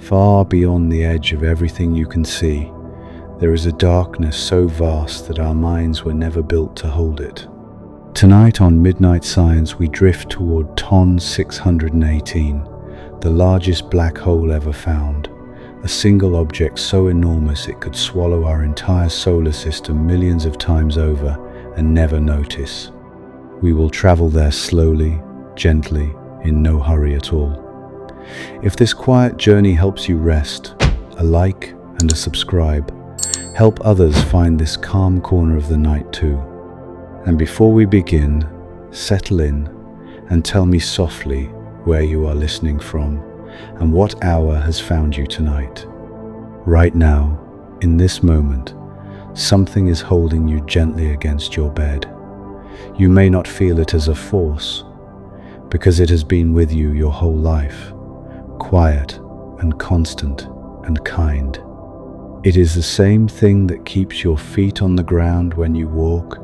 Far beyond the edge of everything you can see, there is a darkness so vast that our minds were never built to hold it. Tonight on Midnight Science, we drift toward TON 618, the largest black hole ever found, a single object so enormous it could swallow our entire solar system millions of times over and never notice. We will travel there slowly, gently, in no hurry at all. If this quiet journey helps you rest, a like and a subscribe. Help others find this calm corner of the night too. And before we begin, settle in and tell me softly where you are listening from and what hour has found you tonight. Right now, in this moment, something is holding you gently against your bed. You may not feel it as a force, because it has been with you your whole life, quiet and constant and kind. It is the same thing that keeps your feet on the ground when you walk,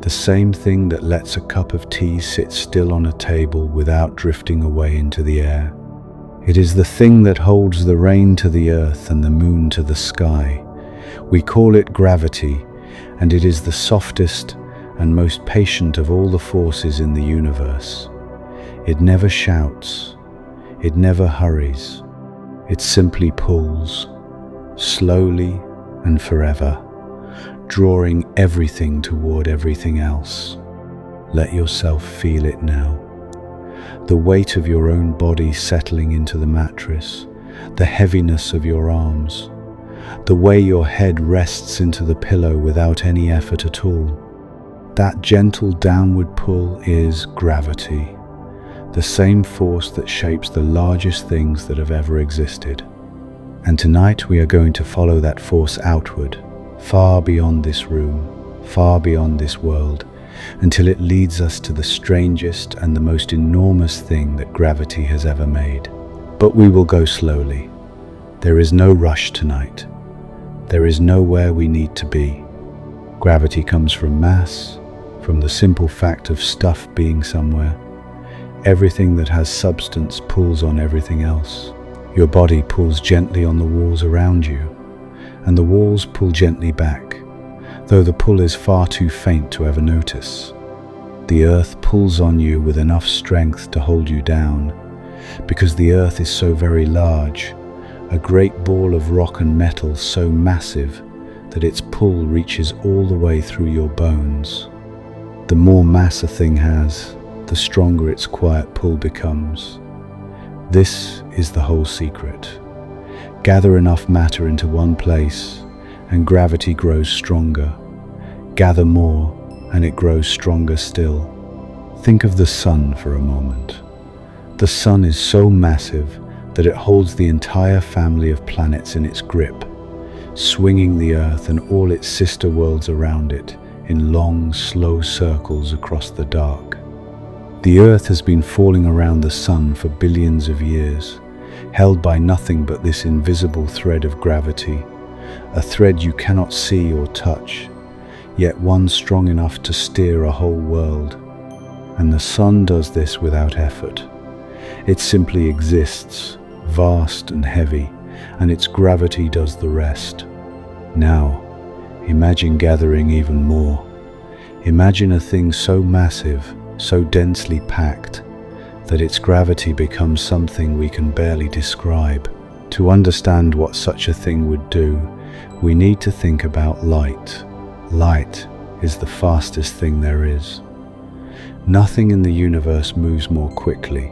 the same thing that lets a cup of tea sit still on a table without drifting away into the air. It is the thing that holds the rain to the earth and the moon to the sky. We call it gravity, and it is the softest and most patient of all the forces in the universe. It never shouts, it never hurries, it simply pulls, slowly and forever, drawing everything toward everything else. Let yourself feel it now. The weight of your own body settling into the mattress, the heaviness of your arms, the way your head rests into the pillow without any effort at all. That gentle downward pull is gravity, the same force that shapes the largest things that have ever existed. And tonight we are going to follow that force outward, far beyond this room, far beyond this world, until it leads us to the strangest and the most enormous thing that gravity has ever made. But we will go slowly. There is no rush tonight. There is nowhere we need to be. Gravity comes from mass, from the simple fact of stuff being somewhere. Everything that has substance pulls on everything else. Your body pulls gently on the walls around you, and the walls pull gently back, though the pull is far too faint to ever notice. The earth pulls on you with enough strength to hold you down, because the earth is so very large, a great ball of rock and metal so massive that its pull reaches all the way through your bones. The more mass a thing has, the stronger its quiet pull becomes. This is the whole secret. Gather enough matter into one place, and gravity grows stronger. Gather more, and it grows stronger still. Think of the sun for a moment. The sun is so massive that it holds the entire family of planets in its grip, swinging the earth and all its sister worlds around it in long, slow circles across the dark. The earth has been falling around the sun for billions of years, held by nothing but this invisible thread of gravity, a thread you cannot see or touch, yet one strong enough to steer a whole world. And the sun does this without effort. It simply exists, vast and heavy, and its gravity does the rest. Now, imagine gathering even more. Imagine a thing so massive, so densely packed, that its gravity becomes something we can barely describe. To understand what such a thing would do, we need to think about light. Light is the fastest thing there is. Nothing in the universe moves more quickly.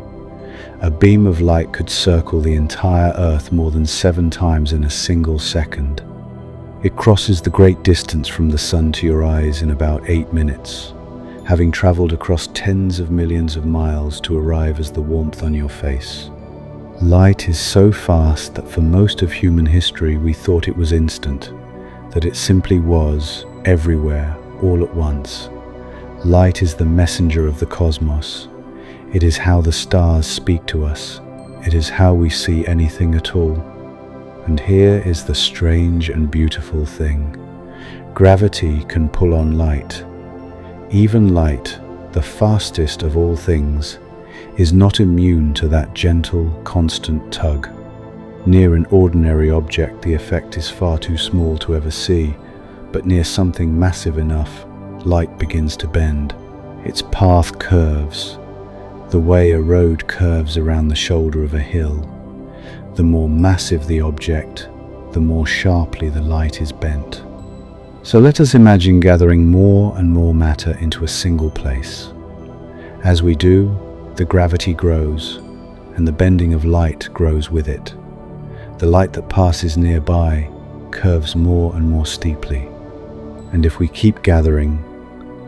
A beam of light could circle the entire Earth more than 7 times in a single second. It crosses the great distance from the sun to your eyes in about 8 minutes, having traveled across tens of millions of miles to arrive as the warmth on your face. Light is so fast that for most of human history we thought it was instant, that it simply was, everywhere, all at once. Light is the messenger of the cosmos. It is how the stars speak to us. It is how we see anything at all. And here is the strange and beautiful thing. Gravity can pull on light. Even light, the fastest of all things, is not immune to that gentle, constant tug. Near an ordinary object, the effect is far too small to ever see, but near something massive enough, light begins to bend. Its path curves, the way a road curves around the shoulder of a hill. The more massive the object, the more sharply the light is bent. So let us imagine gathering more and more matter into a single place. As we do, the gravity grows, and the bending of light grows with it. The light that passes nearby curves more and more steeply. And if we keep gathering,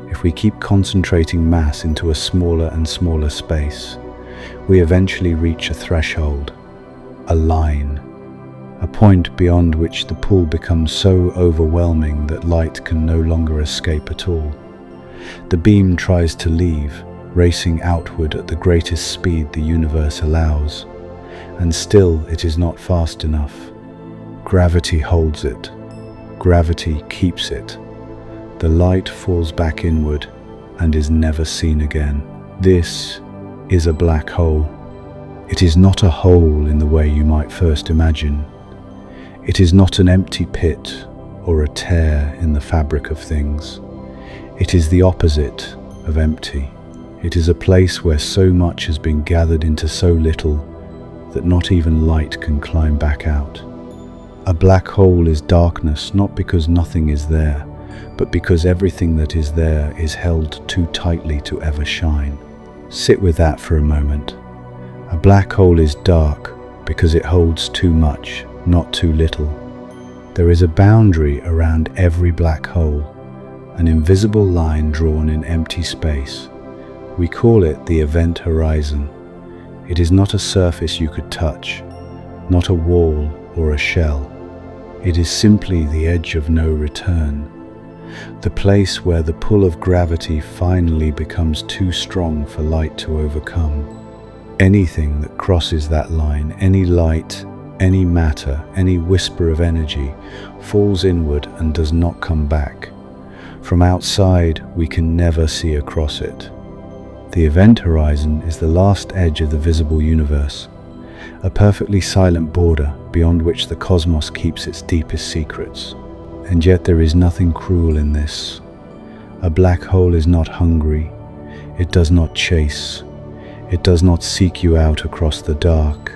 if we keep concentrating mass into a smaller and smaller space, we eventually reach a threshold, a line, a point beyond which the pull becomes so overwhelming that light can no longer escape at all. The beam tries to leave, racing outward at the greatest speed the universe allows, and still it is not fast enough. Gravity holds it. Gravity keeps it. The light falls back inward and is never seen again. This is a black hole. It is not a hole in the way you might first imagine. It is not an empty pit or a tear in the fabric of things. It is the opposite of empty. It is a place where so much has been gathered into so little that not even light can climb back out. A black hole is darkness not because nothing is there, but because everything that is there is held too tightly to ever shine. Sit with that for a moment. A black hole is dark because it holds too much, not too little. There is a boundary around every black hole, an invisible line drawn in empty space. We call it the event horizon. It is not a surface you could touch, not a wall or a shell. It is simply the edge of no return, the place where the pull of gravity finally becomes too strong for light to overcome. Anything that crosses that line, any light, any matter, any whisper of energy, falls inward and does not come back. From outside, we can never see across it. The event horizon is the last edge of the visible universe, a perfectly silent border beyond which the cosmos keeps its deepest secrets. And yet there is nothing cruel in this. A black hole is not hungry. It does not chase. It does not seek you out across the dark.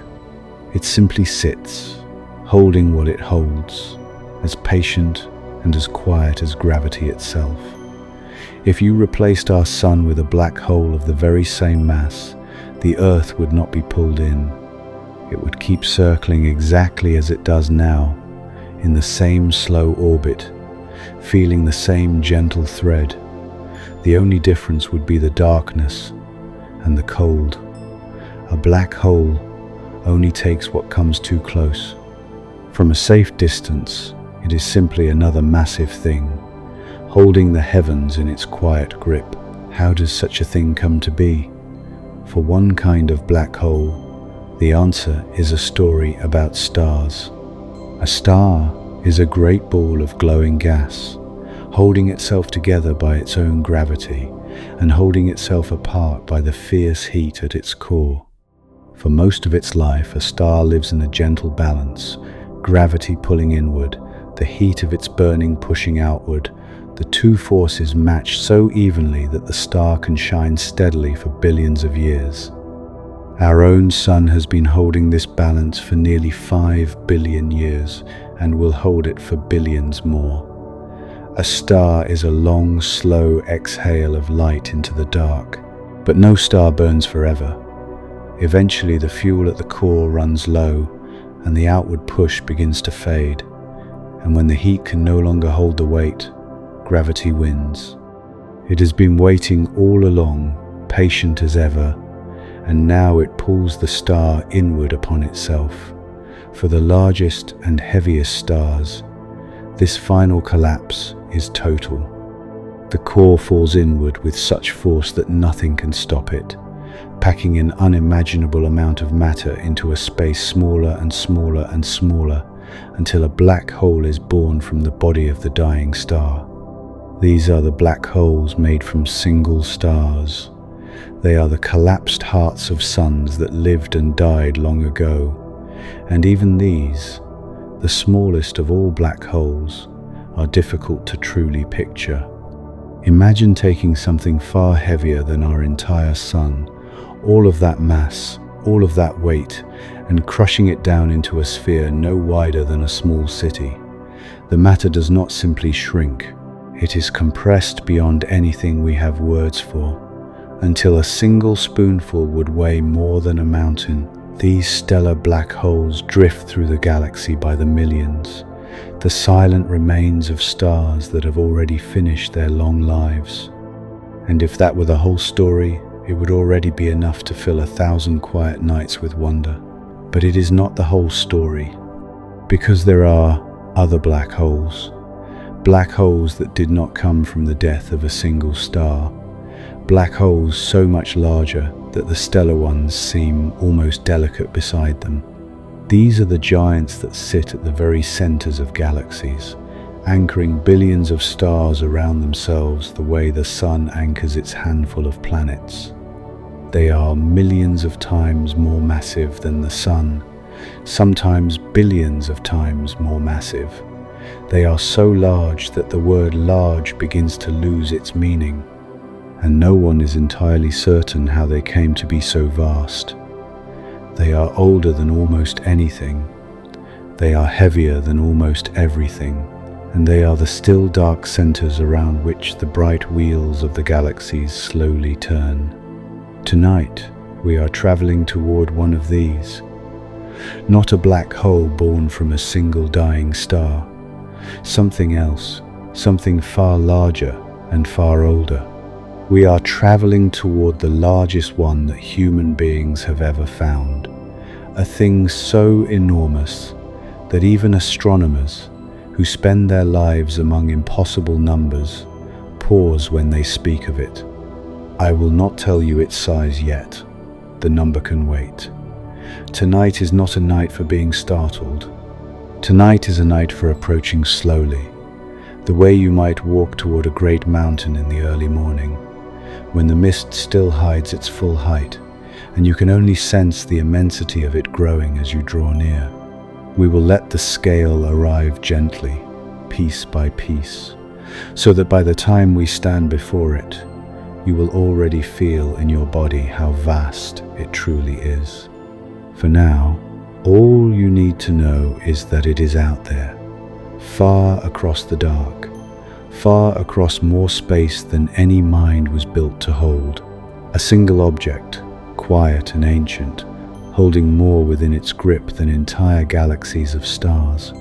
It simply sits, holding what it holds, as patient and as quiet as gravity itself. If you replaced our sun with a black hole of the very same mass, the Earth would not be pulled in. It would keep circling exactly as it does now, in the same slow orbit, feeling the same gentle thread. The only difference would be the darkness and the cold. A black hole only takes what comes too close. From a safe distance, it is simply another massive thing, holding the heavens in its quiet grip. How does such a thing come to be? For one kind of black hole, the answer is a story about stars. A star is a great ball of glowing gas, holding itself together by its own gravity and holding itself apart by the fierce heat at its core. For most of its life, a star lives in a gentle balance, gravity pulling inward, the heat of its burning pushing outward. The two forces match so evenly that the star can shine steadily for billions of years. Our own sun has been holding this balance for nearly 5 billion years and will hold it for billions more. A star is a long, slow exhale of light into the dark, but no star burns forever. Eventually the fuel at the core runs low and the outward push begins to fade, and when the heat can no longer hold the weight, gravity wins. It has been waiting all along, patient as ever, and now it pulls the star inward upon itself. For the largest and heaviest stars, this final collapse is total. The core falls inward with such force that nothing can stop it, packing an unimaginable amount of matter into a space smaller and smaller and smaller until a black hole is born from the body of the dying star. These are the black holes made from single stars. They are the collapsed hearts of suns that lived and died long ago, And even these, the smallest of all black holes, are difficult to truly picture. Imagine taking something far heavier than our entire sun, all of that mass, all of that weight, and crushing it down into a sphere no wider than a small city. The matter does not simply shrink, it is compressed beyond anything we have words for, until a single spoonful would weigh more than a mountain. These stellar black holes drift through the galaxy by the millions, the silent remains of stars that have already finished their long lives. And if that were the whole story, it would already be enough to fill 1,000 quiet nights with wonder. But it is not the whole story, because there are other black holes that did not come from the death of a single star, black holes so much larger that the stellar ones seem almost delicate beside them. These are the giants that sit at the very centers of galaxies, anchoring billions of stars around themselves the way the sun anchors its handful of planets. They are millions of times more massive than the sun, sometimes billions of times more massive. They are so large that the word large begins to lose its meaning, and no one is entirely certain how they came to be so vast. They are older than almost anything. They are heavier than almost everything, and they are the still dark centers around which the bright wheels of the galaxies slowly turn. Tonight, we are traveling toward one of these. Not a black hole born from a single dying star. Something else, something far larger and far older. We are traveling toward the largest one that human beings have ever found. A thing so enormous that even astronomers, who spend their lives among impossible numbers, pause when they speak of it. I will not tell you its size yet. The number can wait. Tonight is not a night for being startled. Tonight is a night for approaching slowly, the way you might walk toward a great mountain in the early morning, when the mist still hides its full height, and you can only sense the immensity of it growing as you draw near. We will let the scale arrive gently, piece by piece, so that by the time we stand before it, you will already feel in your body how vast it truly is. For now, all you need to know is that it is out there, far across the dark, far across more space than any mind was built to hold. A single object, quiet and ancient, holding more within its grip than entire galaxies of stars.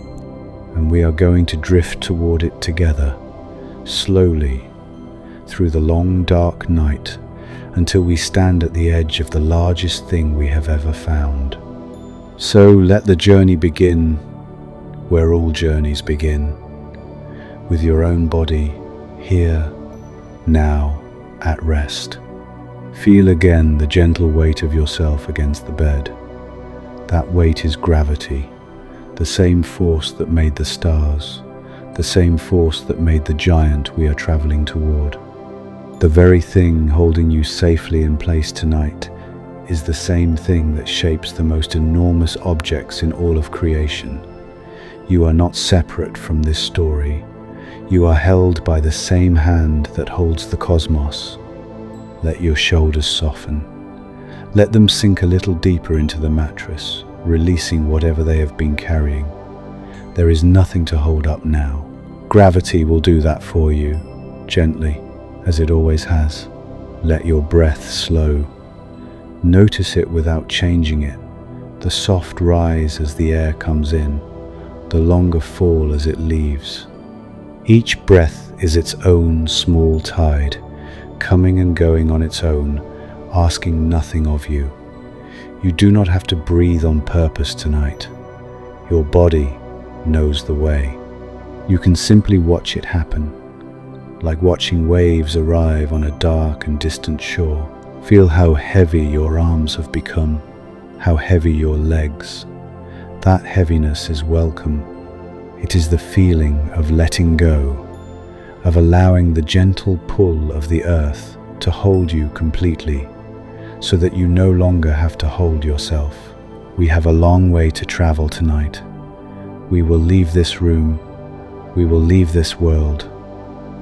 And we are going to drift toward it together, slowly, through the long dark night, until we stand at the edge of the largest thing we have ever found. So let the journey begin where all journeys begin, with your own body here, now, at rest. Feel again the gentle weight of yourself against the bed. That weight is gravity, the same force that made the stars, the same force that made the giant we are traveling toward. The very thing holding you safely in place tonight is the same thing that shapes the most enormous objects in all of creation. You are not separate from this story. You are held by the same hand that holds the cosmos. Let your shoulders soften. Let them sink a little deeper into the mattress, releasing whatever they have been carrying. There is nothing to hold up now. Gravity will do that for you, gently, as it always has. Let your breath slow. Notice it without changing it. The soft rise as the air comes in, the longer fall as it leaves. Each breath is its own small tide, coming and going on its own, asking nothing of you. You do not have to breathe on purpose tonight. Your body knows the way. You can simply watch it happen, like watching waves arrive on a dark and distant shore. Feel how heavy your arms have become, how heavy your legs. That heaviness is welcome. It is the feeling of letting go, of allowing the gentle pull of the earth to hold you completely, so that you no longer have to hold yourself. We have a long way to travel tonight. We will leave this room. We will leave this world.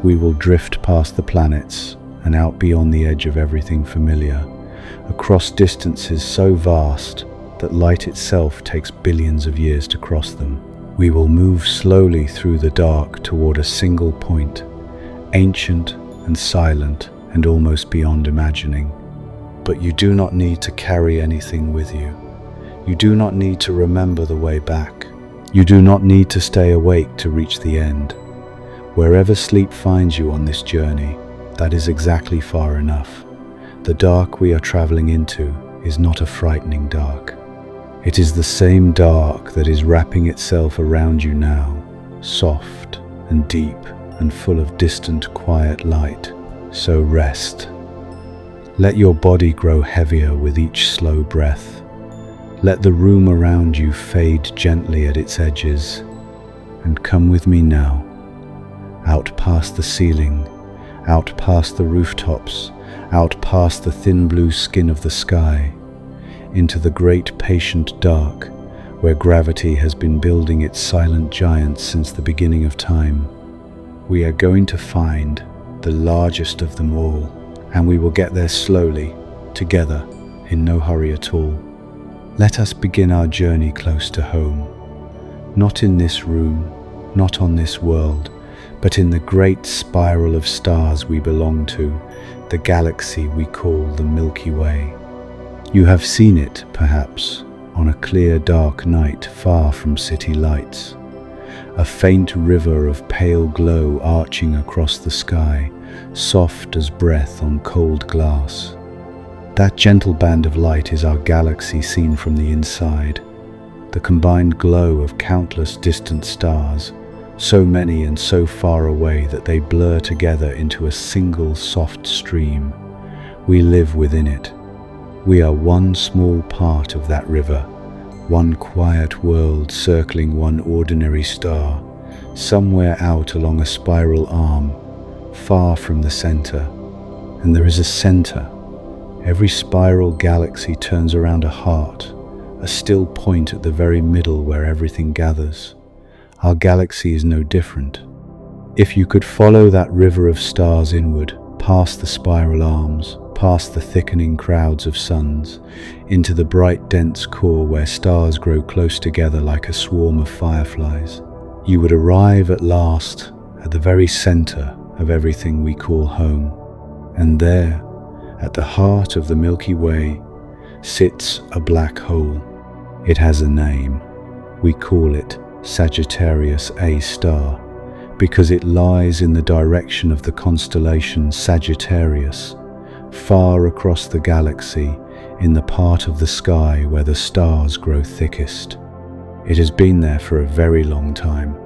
We will drift past the planets and out beyond the edge of everything familiar, across distances so vast that light itself takes billions of years to cross them. We will move slowly through the dark toward a single point, ancient and silent and almost beyond imagining. But you do not need to carry anything with you. You do not need to remember the way back. You do not need to stay awake to reach the end. Wherever sleep finds you on this journey, that is exactly far enough. The dark we are traveling into is not a frightening dark. It is the same dark that is wrapping itself around you now, soft and deep and full of distant, quiet light. So rest. Let your body grow heavier with each slow breath. Let the room around you fade gently at its edges. And come with me now, out past the ceiling, out past the rooftops, out past the thin blue skin of the sky, into the great patient dark, where gravity has been building its silent giants since the beginning of time. We are going to find the largest of them all, and we will get there slowly, together, in no hurry at all. Let us begin our journey close to home, not in this room, not on this world, but in the great spiral of stars we belong to, the galaxy we call the Milky Way. You have seen it, perhaps, on a clear dark night far from city lights. A faint river of pale glow arching across the sky, soft as breath on cold glass. That gentle band of light is our galaxy seen from the inside, the combined glow of countless distant stars, so many and so far away that they blur together into a single soft stream. We live within it. We are one small part of that river, one quiet world circling one ordinary star, somewhere out along a spiral arm, far from the center. And there is a center. Every spiral galaxy turns around a heart, a still point at the very middle where everything gathers. Our galaxy is no different. If you could follow that river of stars inward, past the spiral arms, past the thickening crowds of suns, into the bright dense core where stars grow close together like a swarm of fireflies, you would arrive at last at the very center of everything we call home. And there, at the heart of the Milky Way, sits a black hole. It has a name. We call it Sagittarius A star, because it lies in the direction of the constellation Sagittarius, far across the galaxy, in the part of the sky where the stars grow thickest. It has been there for a very long time,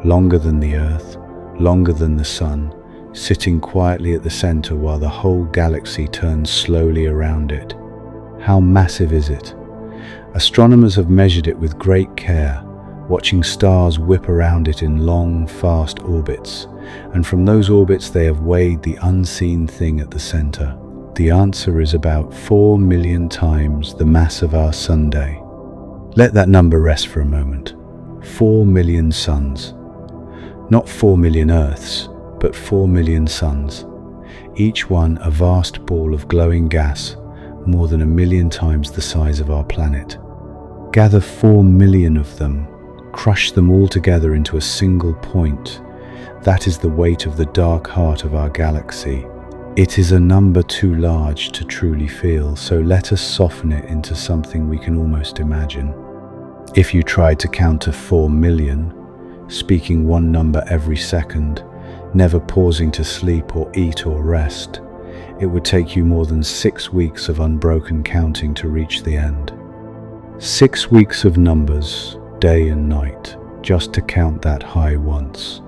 longer than the Earth, longer than the Sun, sitting quietly at the center while the whole galaxy turns slowly around it. How massive is it? Astronomers have measured it with great care, watching stars whip around it in long, fast orbits, and from those orbits they have weighed the unseen thing at the center. The answer is about 4 million times the mass of our Sunday. Let that number rest for a moment. 4 million suns. Not 4 million Earths, but 4 million suns. Each one a vast ball of glowing gas, more than 1 million times the size of our planet. Gather 4 million of them, crush them all together into a single point. That is the weight of the dark heart of our galaxy. It is a number too large to truly feel, so let us soften it into something we can almost imagine. If you tried to count to 4 million, speaking one number every second, never pausing to sleep or eat or rest, it would take you more than 6 weeks of unbroken counting to reach the end. 6 weeks of numbers, day and night, just to count that high once.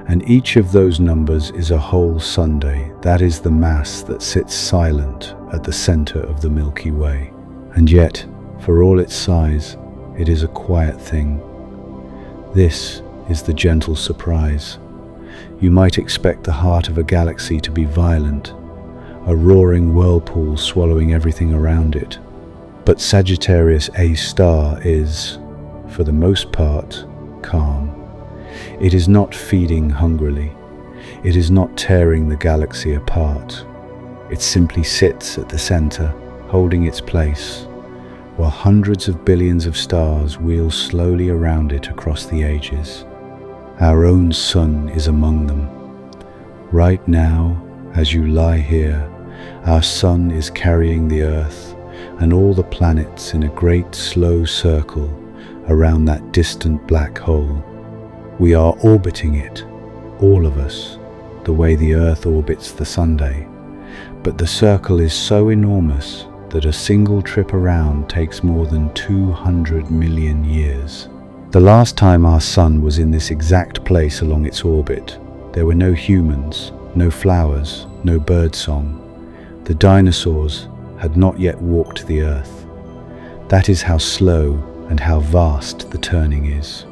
And each of those numbers is a whole Sunday. That is the mass that sits silent at the center of the Milky Way. And yet, for all its size, it is a quiet thing. This is the gentle surprise. You might expect the heart of a galaxy to be violent, a roaring whirlpool swallowing everything around it. But Sagittarius A star is, for the most part, calm. It is not feeding hungrily. It is not tearing the galaxy apart. It simply sits at the center, holding its place, while hundreds of billions of stars wheel slowly around it across the ages. Our own sun is among them. Right now, as you lie here, our sun is carrying the Earth and all the planets in a great slow circle around that distant black hole. We are orbiting it, all of us, the way the Earth orbits the Sunday. But the circle is so enormous that a single trip around takes more than 200 million years. The last time our sun was in this exact place along its orbit, there were no humans, no flowers, no birdsong. The dinosaurs had not yet walked the Earth. That is how slow and how vast the turning is.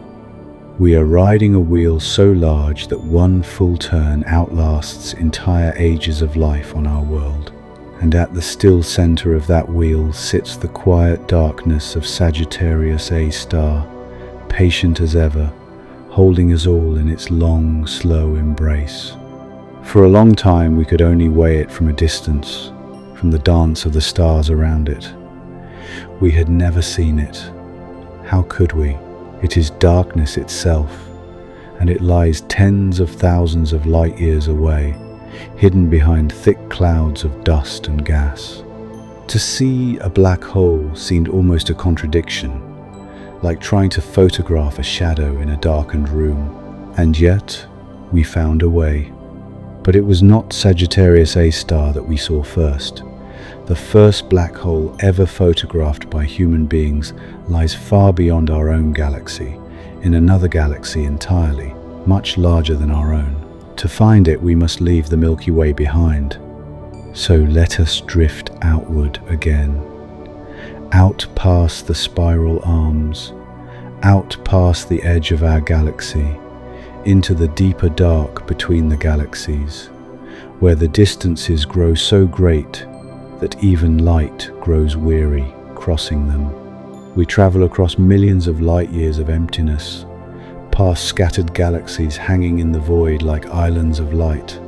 We are riding a wheel so large that one full turn outlasts entire ages of life on our world. And at the still center of that wheel sits the quiet darkness of Sagittarius A star, patient as ever, holding us all in its long, slow embrace. For a long time we could only weigh it from a distance, from the dance of the stars around it. We had never seen it. How could we? It is darkness itself, and it lies tens of thousands of light years away, hidden behind thick clouds of dust and gas. To see a black hole seemed almost a contradiction, like trying to photograph a shadow in a darkened room. And yet, we found a way. But it was not Sagittarius A star that we saw first. The first black hole ever photographed by human beings lies far beyond our own galaxy, in another galaxy entirely, much larger than our own. To find it, we must leave the Milky Way behind. So let us drift outward again, out past the spiral arms, out past the edge of our galaxy, into the deeper dark between the galaxies, where the distances grow so great that even light grows weary crossing them. We travel across millions of light years of emptiness, past scattered galaxies hanging in the void like islands of light,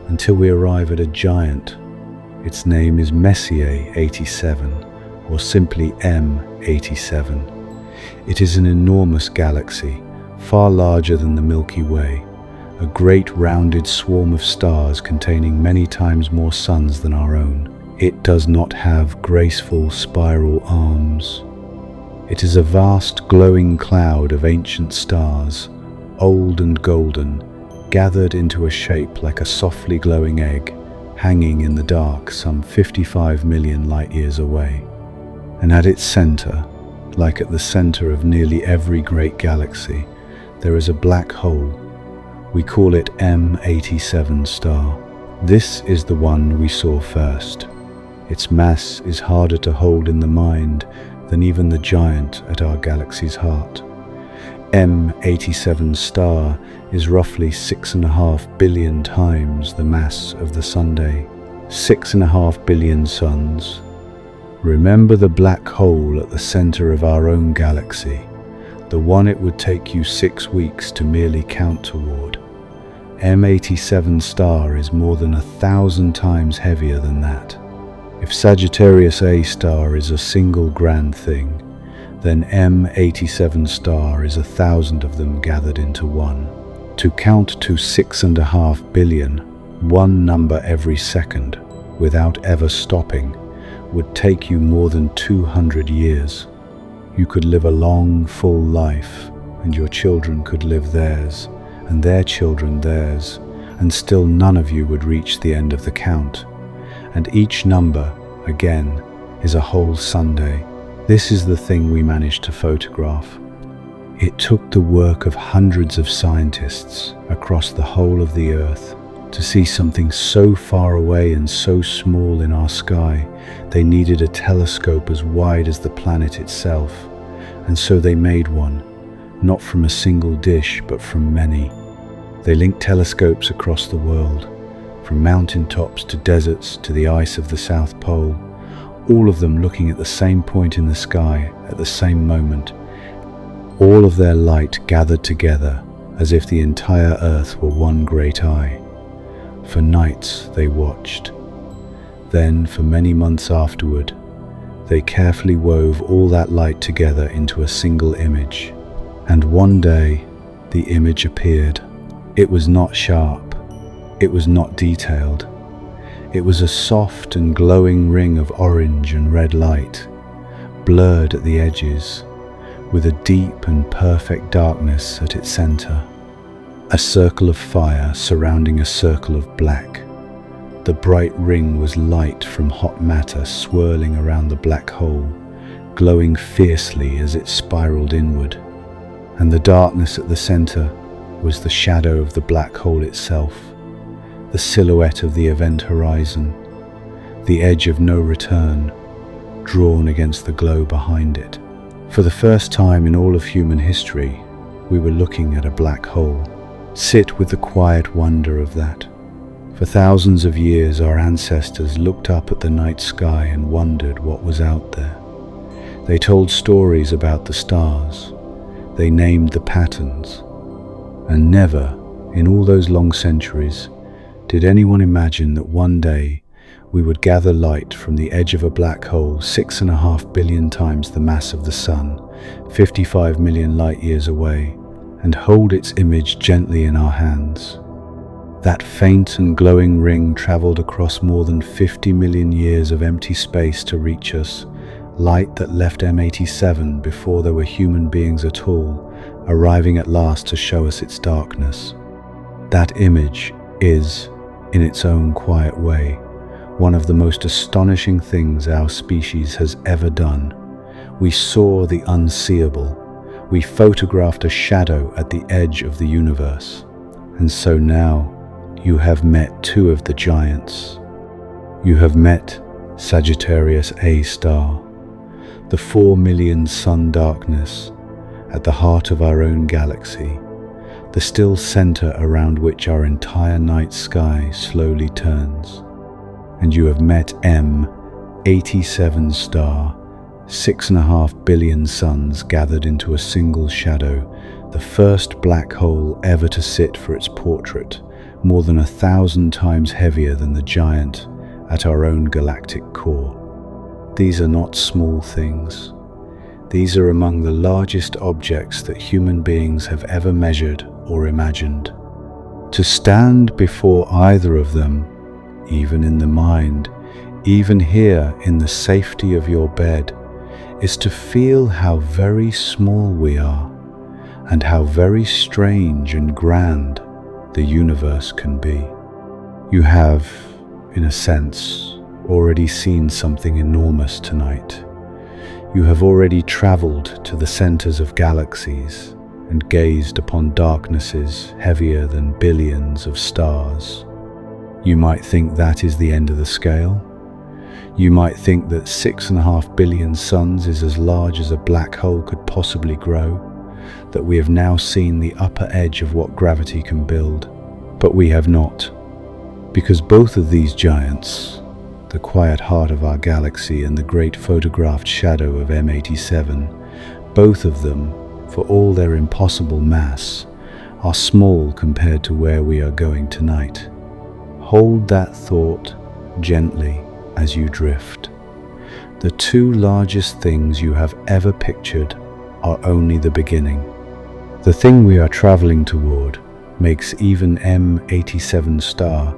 until we arrive at a giant. Its name is Messier 87, or simply M87. It is an enormous galaxy, far larger than the Milky Way, a great rounded swarm of stars containing many times more suns than our own. It does not have graceful spiral arms. It is a vast glowing cloud of ancient stars, old and golden, gathered into a shape like a softly glowing egg, hanging in the dark some 55 million light years away. And at its center, like at the center of nearly every great galaxy, there is a black hole. We call it M87 star. This is the one we saw first. Its mass is harder to hold in the mind than even the giant at our galaxy's heart. M87 star is roughly 6.5 billion times the mass of the Sunday. 6.5 billion suns. Remember the black hole at the center of our own galaxy, the one it would take you 6 weeks to merely count toward. M87 star is more than 1,000 times heavier than that. If Sagittarius A star is a single grand thing, then M87 star is 1,000 of them gathered into one. To count to 6.5 billion, one number every second, without ever stopping, would take you more than 200 years. You could live a long, full life, and your children could live theirs, and their children theirs, and still none of you would reach the end of the count. And each number, again, is a whole Sunday. This is the thing we managed to photograph. It took the work of hundreds of scientists across the whole of the Earth to see something so far away and so small in our sky. They needed a telescope as wide as the planet itself, and so they made one, not from a single dish, but from many. They linked telescopes across the world, from mountain tops to deserts to the ice of the South Pole, all of them looking at the same point in the sky at the same moment, all of their light gathered together as if the entire earth were one great eye. For nights they watched. Then, for many months afterward, they carefully wove all that light together into a single image. And one day, the image appeared. It was not sharp. It was not detailed. It was a soft and glowing ring of orange and red light, blurred at the edges, with a deep and perfect darkness at its center. A circle of fire surrounding a circle of black. The bright ring was light from hot matter swirling around the black hole, glowing fiercely as it spiraled inward. And the darkness at the center was the shadow of the black hole itself, the silhouette of the event horizon, the edge of no return, drawn against the glow behind it. For the first time in all of human history, we were looking at a black hole. Sit with the quiet wonder of that. For thousands of years, our ancestors looked up at the night sky and wondered what was out there. They told stories about the stars. They named the patterns. And never, in all those long centuries, did anyone imagine that one day we would gather light from the edge of a black hole 6.5 billion times the mass of the sun, 55 million light years away, and hold its image gently in our hands. That faint and glowing ring traveled across more than 50 million years of empty space to reach us, light that left M87 before there were human beings at all, arriving at last to show us its darkness. That image is, in its own quiet way, one of the most astonishing things our species has ever done. We saw the unseeable. We photographed a shadow at the edge of the universe. And so now, you have met two of the giants. You have met Sagittarius A star, the 4 million sun darkness at the heart of our own galaxy, the still center around which our entire night sky slowly turns. And you have met M87 star, 6.5 billion suns gathered into a single shadow, the first black hole ever to sit for its portrait, more than 1,000 times heavier than the giant at our own galactic core. These are not small things. These are among the largest objects that human beings have ever measured or imagined. To stand before either of them, even in the mind, even here in the safety of your bed, is to feel how very small we are and how very strange and grand the universe can be. You have, in a sense, already seen something enormous tonight. You have already traveled to the centers of galaxies and gazed upon darknesses heavier than billions of stars. You might think that is the end of the scale. You might think that 6.5 billion suns is as large as a black hole could possibly grow, that we have now seen the upper edge of what gravity can build. But we have not, because both of these giants, the quiet heart of our galaxy and the great photographed shadow of M87, both of them, for all their impossible mass, are small compared to where we are going tonight. Hold that thought gently as you drift. The two largest things you have ever pictured are only the beginning. The thing we are traveling toward makes even M87 star,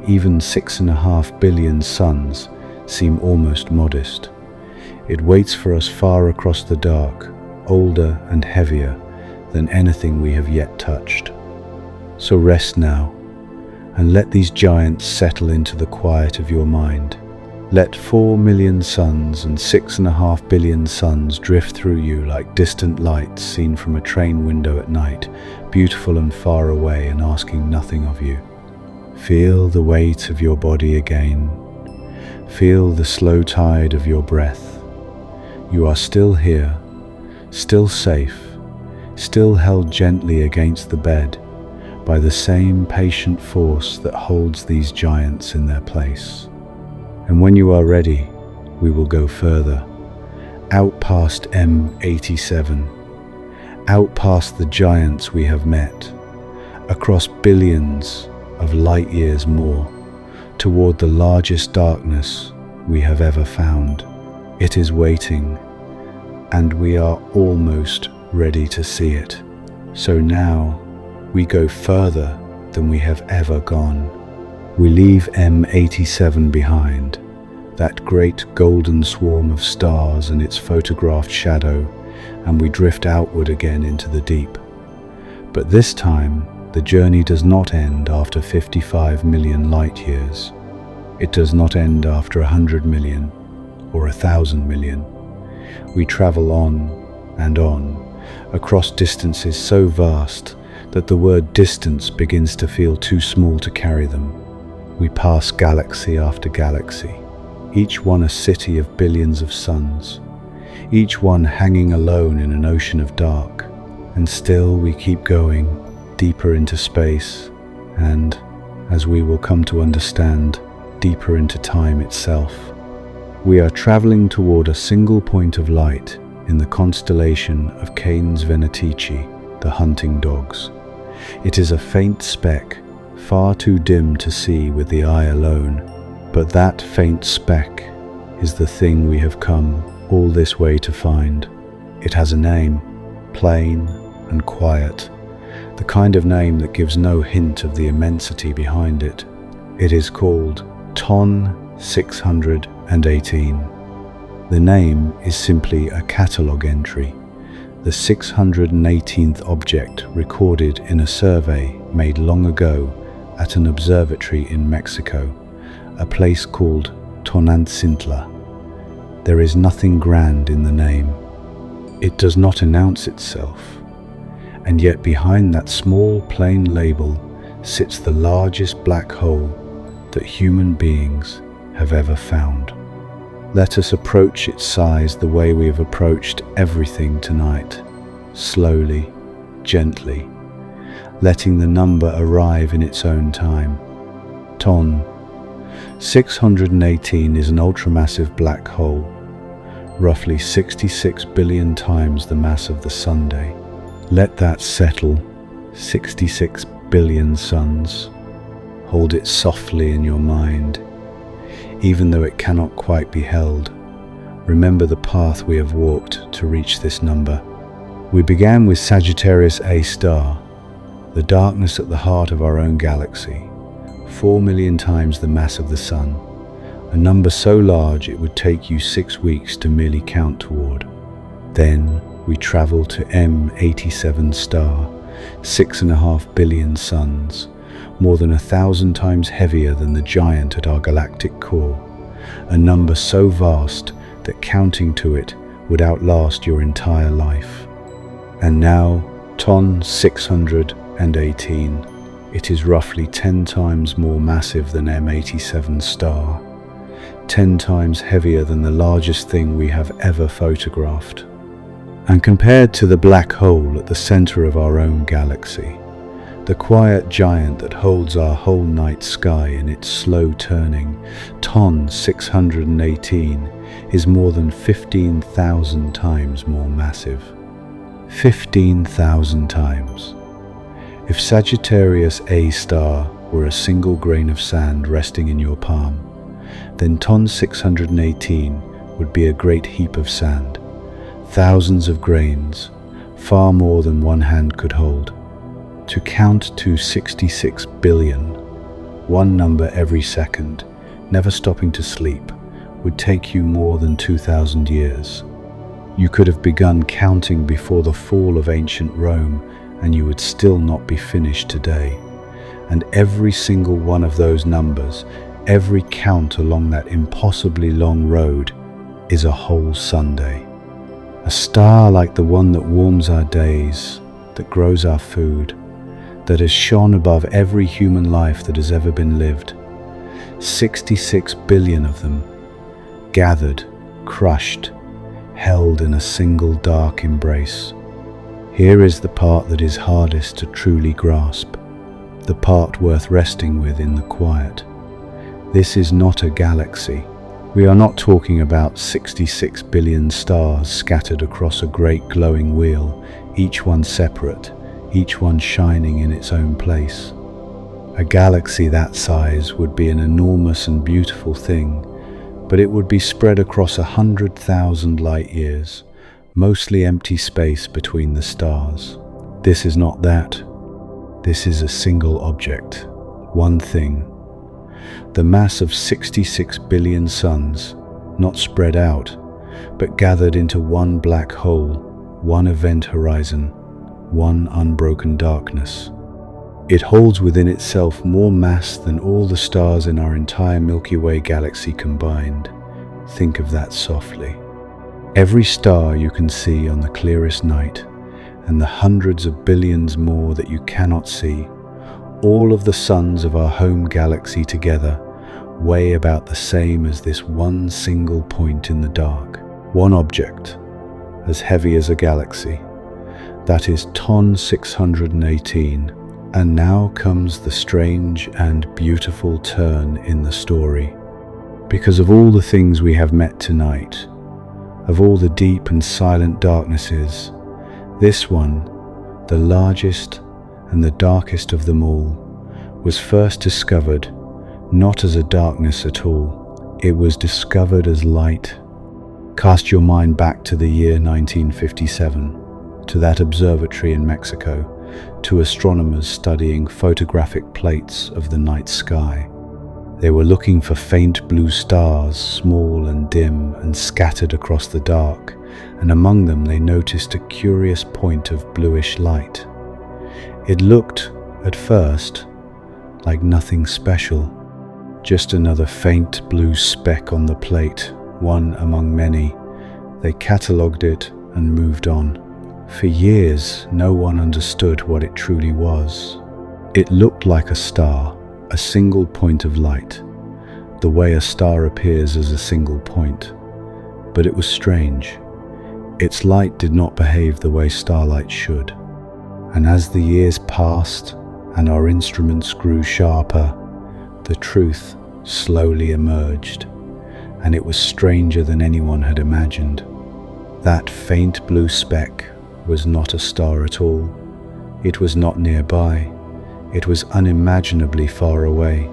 even 6.5 billion suns, seem almost modest. It waits for us far across the dark, older and heavier than anything we have yet touched. So rest now, and let these giants settle into the quiet of your mind. Let 4 million suns and 6.5 billion suns drift through you like distant lights seen from a train window at night, beautiful and far away and asking nothing of you. Feel the weight of your body again. Feel the slow tide of your breath. You are still here, still safe, still held gently against the bed by the same patient force that holds these giants in their place. And when you are ready, we will go further, out past M87, out past the giants we have met, across billions of light years more, toward the largest darkness we have ever found. It is waiting, and we are almost ready to see it. So now we go further than we have ever gone. We leave M87 behind, that great golden swarm of stars and its photographed shadow, and we drift outward again into the deep. But this time, the journey does not end after 55 million light years. It does not end after 100 million or 1,000 million. We travel on, across distances so vast that the word distance begins to feel too small to carry them. We pass galaxy after galaxy, each one a city of billions of suns, each one hanging alone in an ocean of dark. And still we keep going, deeper into space, and, as we will come to understand, deeper into time itself. We are traveling toward a single point of light in the constellation of Canes Venatici, the hunting dogs. It is a faint speck, far too dim to see with the eye alone, but that faint speck is the thing we have come all this way to find. It has a name, plain and quiet, the kind of name that gives no hint of the immensity behind it. It is called Ton 618. The name is simply a catalogue entry, the 618th object recorded in a survey made long ago at an observatory in Mexico, a place called Tonantzintla. There is nothing grand in the name. It does not announce itself, and yet behind that small plain label sits the largest black hole that human beings have ever found. Let us approach its size the way we have approached everything tonight, slowly, gently, letting the number arrive in its own time. Ton 618 is an ultramassive black hole, roughly 66 billion times the mass of the Sunday. Let that settle. 66 billion suns. Hold it softly in your mind. Even though it cannot quite be held, remember the path we have walked to reach this number. We began with Sagittarius A star, the darkness at the heart of our own galaxy, 4 million times the mass of the Sun, a number so large it would take you 6 weeks to merely count toward. Then we travel to M87 star, 6.5 billion suns, more than 1,000 times heavier than the giant at our galactic core, a number so vast that counting to it would outlast your entire life. And now, Ton 618. It is roughly 10 times more massive than M87 star, 10 times heavier than the largest thing we have ever photographed. And compared to the black hole at the center of our own galaxy, the quiet giant that holds our whole night sky in its slow turning, Ton 618 is more than 15,000 times more massive. 15,000 times. If Sagittarius A star were a single grain of sand resting in your palm, then Ton 618 would be a great heap of sand. Thousands of grains, far more than one hand could hold. To count to 66 billion, one number every second, never stopping to sleep, would take you more than 2,000 years. You could have begun counting before the fall of ancient Rome, and you would still not be finished today. And every single one of those numbers, every count along that impossibly long road, is a whole Sunday. A star like the one that warms our days, that grows our food, that has shone above every human life that has ever been lived. 66 billion of them, gathered, crushed, held in a single dark embrace. Here is the part that is hardest to truly grasp, the part worth resting with in the quiet. This is not a galaxy. We are not talking about 66 billion stars scattered across a great glowing wheel, each one separate, each one shining in its own place. A galaxy that size would be an enormous and beautiful thing, but it would be spread across 100,000 light years, mostly empty space between the stars. This is not that. This is a single object, one thing. The mass of 66 billion suns, not spread out, but gathered into one black hole, one event horizon, one unbroken darkness. It holds within itself more mass than all the stars in our entire Milky Way galaxy combined. Think of that softly. Every star you can see on the clearest night, and the hundreds of billions more that you cannot see, all of the suns of our home galaxy together, weigh about the same as this one single point in the dark. One object, as heavy as a galaxy. That is ton 618. And now comes the strange and beautiful turn in the story. Because of all the things we have met tonight, of all the deep and silent darknesses, this one, the largest and the darkest of them all, was first discovered not as a darkness at all. It was discovered as light. Cast your mind back to the year 1957, to that observatory in Mexico, to astronomers studying photographic plates of the night sky. They were looking for faint blue stars, small and dim and scattered across the dark, and among them they noticed a curious point of bluish light. It looked, at first, like nothing special, just another faint blue speck on the plate, one among many. They catalogued it and moved on. For years, no one understood what it truly was. It looked like a star, a single point of light, the way a star appears as a single point. But it was strange. Its light did not behave the way starlight should. And as the years passed and our instruments grew sharper, the truth slowly emerged, and it was stranger than anyone had imagined. That faint blue speck was not a star at all. It was not nearby. It was unimaginably far away,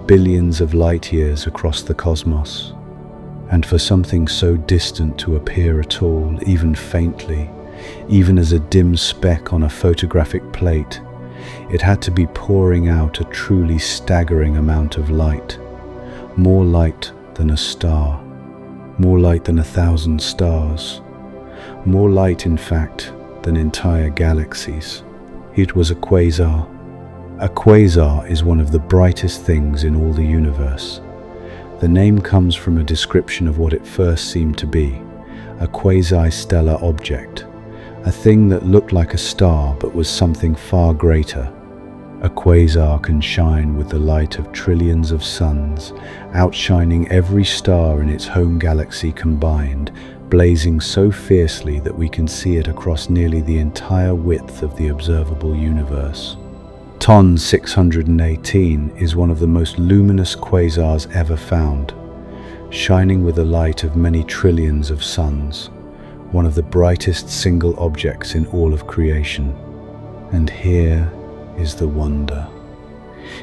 billions of light years across the cosmos. And for something so distant to appear at all, even faintly, even as a dim speck on a photographic plate, it had to be pouring out a truly staggering amount of light. More light than a star. More light than 1,000 stars. More light, in fact, than entire galaxies. It was a quasar. A quasar is one of the brightest things in all the universe. The name comes from a description of what it first seemed to be, a quasi-stellar object, a thing that looked like a star but was something far greater. A quasar can shine with the light of trillions of suns, outshining every star in its home galaxy combined, blazing so fiercely that we can see it across nearly the entire width of the observable universe. Ton 618 is one of the most luminous quasars ever found, shining with the light of many trillions of suns, one of the brightest single objects in all of creation. And here is the wonder.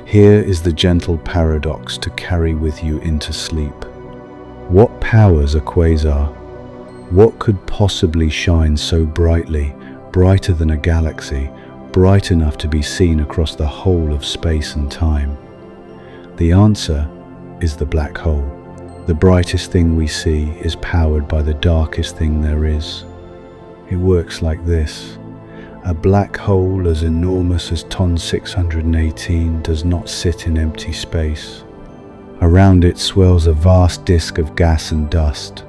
Here is the gentle paradox to carry with you into sleep. What powers a quasar? What could possibly shine so brightly, brighter than a galaxy, bright enough to be seen across the whole of space and time? The answer is the black hole. The brightest thing we see is powered by the darkest thing there is. It works like this. A black hole as enormous as ton 618 does not sit in empty space. Around it swirls a vast disk of gas and dust,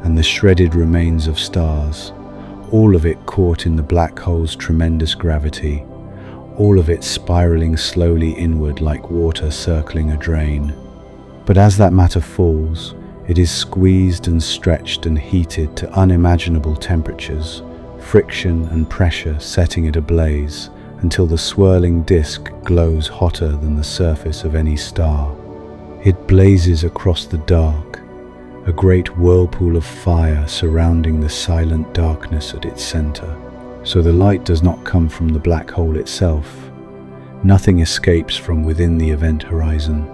and the shredded remains of stars, all of it caught in the black hole's tremendous gravity, all of it spiraling slowly inward like water circling a drain. But as that matter falls, it is squeezed and stretched and heated to unimaginable temperatures, friction and pressure setting it ablaze until the swirling disk glows hotter than the surface of any star. It blazes across the dark, a great whirlpool of fire surrounding the silent darkness at its center. So the light does not come from the black hole itself. Nothing escapes from within the event horizon.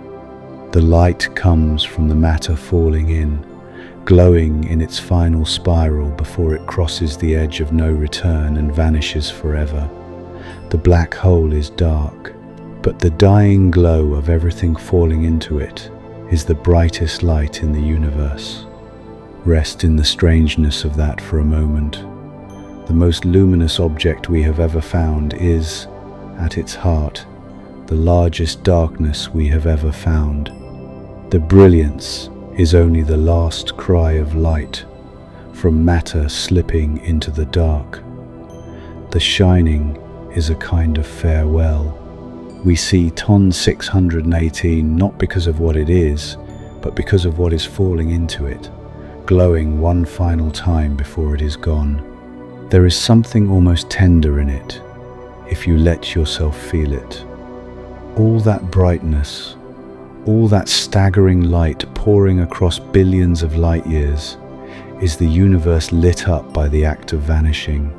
The light comes from the matter falling in, glowing in its final spiral before it crosses the edge of no return and vanishes forever. The black hole is dark, but the dying glow of everything falling into it is the brightest light in the universe. Rest in the strangeness of that for a moment. The most luminous object we have ever found is, at its heart, the largest darkness we have ever found. The brilliance is only the last cry of light from matter slipping into the dark. The shining is a kind of farewell. We see Ton 618 not because of what it is, but because of what is falling into it, glowing one final time before it is gone. There is something almost tender in it, if you let yourself feel it. All that brightness, all that staggering light pouring across billions of light years, is the universe lit up by the act of vanishing.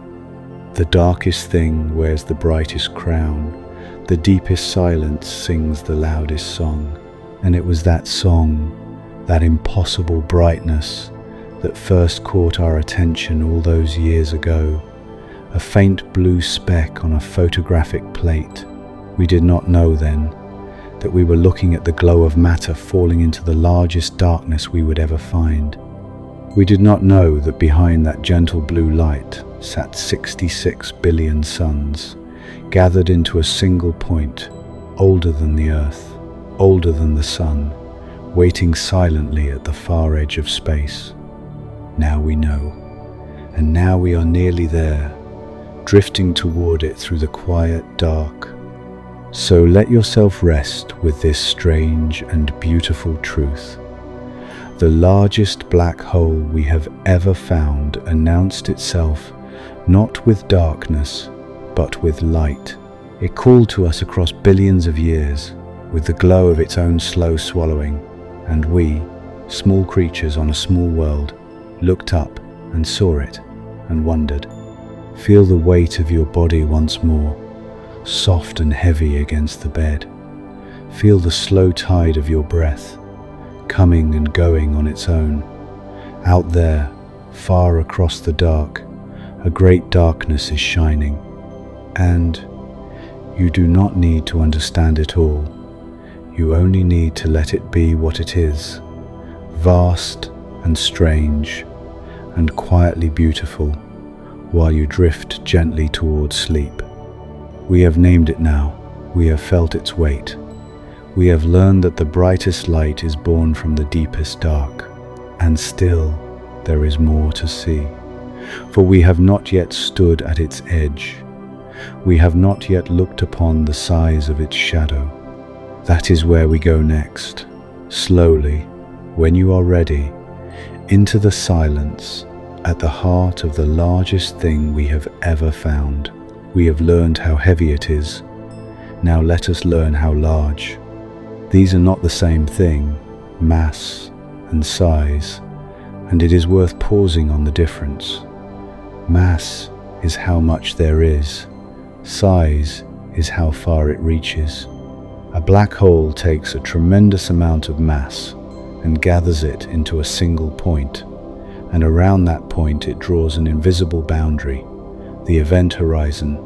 The darkest thing wears the brightest crown. The deepest silence sings the loudest song. And it was that song, that impossible brightness, that first caught our attention all those years ago. A faint blue speck on a photographic plate. We did not know then that we were looking at the glow of matter falling into the largest darkness we would ever find. We did not know that behind that gentle blue light sat 66 billion suns, gathered into a single point, older than the Earth, older than the Sun, waiting silently at the far edge of space. Now we know, and now we are nearly there, drifting toward it through the quiet dark. So let yourself rest with this strange and beautiful truth. The largest black hole we have ever found announced itself not with darkness, but with light. It called to us across billions of years, with the glow of its own slow swallowing, and we, small creatures on a small world, looked up and saw it and wondered. Feel the weight of your body once more, soft and heavy against the bed. Feel the slow tide of your breath, coming and going on its own. Out there, far across the dark, a great darkness is shining. And you do not need to understand it all. You only need to let it be what it is, vast and strange and quietly beautiful, while you drift gently towards sleep. We have named it now. We have felt its weight. We have learned that the brightest light is born from the deepest dark. And still, there is more to see. For we have not yet stood at its edge. We have not yet looked upon the size of its shadow. That is where we go next, slowly, when you are ready, into the silence, at the heart of the largest thing we have ever found. We have learned how heavy it is. Now let us learn how large. These are not the same thing, mass and size, and it is worth pausing on the difference. Mass is how much there is. Size is how far it reaches. A black hole takes a tremendous amount of mass and gathers it into a single point, and around that point it draws an invisible boundary, the event horizon,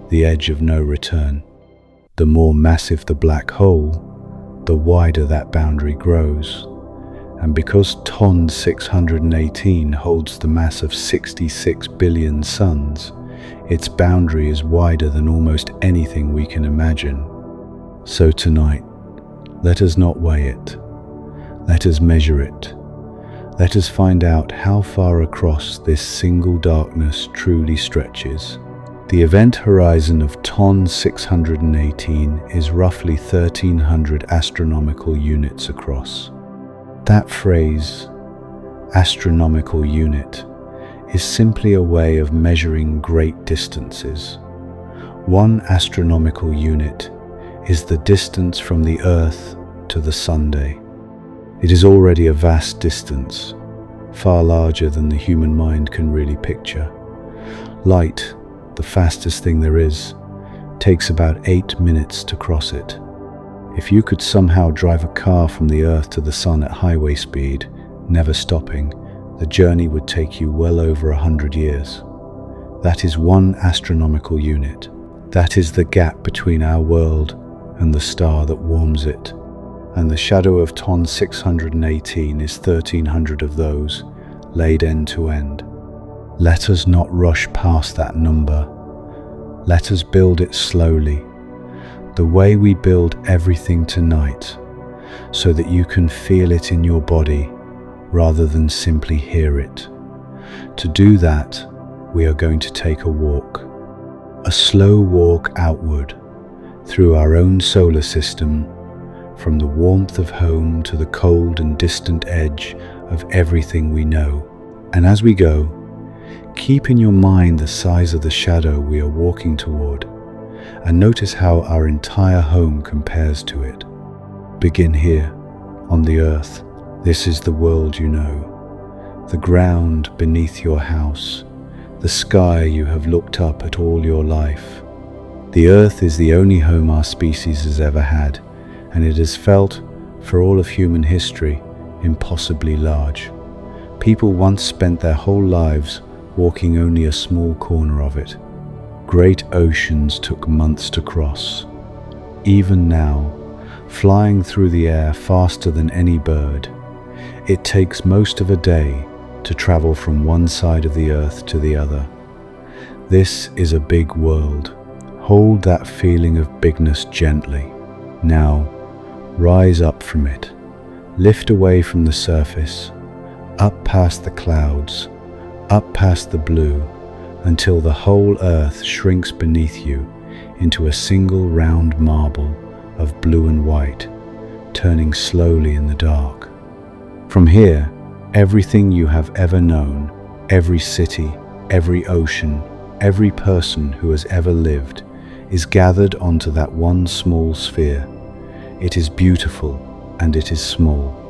the edge of no return. The more massive the black hole, the wider that boundary grows. And because Ton 618 holds the mass of 66 billion suns, its boundary is wider than almost anything we can imagine. So tonight, let us not weigh it. Let us measure it. Let us find out how far across this single darkness truly stretches. The event horizon of Ton 618 is roughly 1,300 astronomical units across. That phrase, astronomical unit, is simply a way of measuring great distances. One astronomical unit is the distance from the Earth to the Sunday. It is already a vast distance, far larger than the human mind can really picture. Light, the fastest thing there is, takes about 8 minutes to cross it. If you could somehow drive a car from the Earth to the Sun at highway speed, never stopping, the journey would take you well over 100 years. That is 1 astronomical unit. That is the gap between our world and the star that warms it. And the shadow of Ton 618 is 1,300 of those, laid end to end. Let us not rush past that number. Let us build it slowly, the way we build everything tonight, so that you can feel it in your body rather than simply hear it. To do that, we are going to take a walk, a slow walk outward through our own solar system, from the warmth of home to the cold and distant edge of everything we know. And as we go, keep in your mind the size of the shadow we are walking toward, and notice how our entire home compares to it. Begin here, on the earth. This is the world you know, the ground beneath your house, the sky you have looked up at all your life. The earth is the only home our species has ever had, and it has felt, for all of human history, impossibly large. People once spent their whole lives walking only a small corner of it. Great oceans took months to cross. Even now, flying through the air faster than any bird, it takes most of a day to travel from one side of the earth to the other. This is a big world. Hold that feeling of bigness gently. Now, rise up from it. Lift away from the surface, up past the clouds, up past the blue, until the whole earth shrinks beneath you into a single round marble of blue and white, turning slowly in the dark. From here, everything you have ever known, every city, every ocean, every person who has ever lived, is gathered onto that one small sphere. It is beautiful and it is small.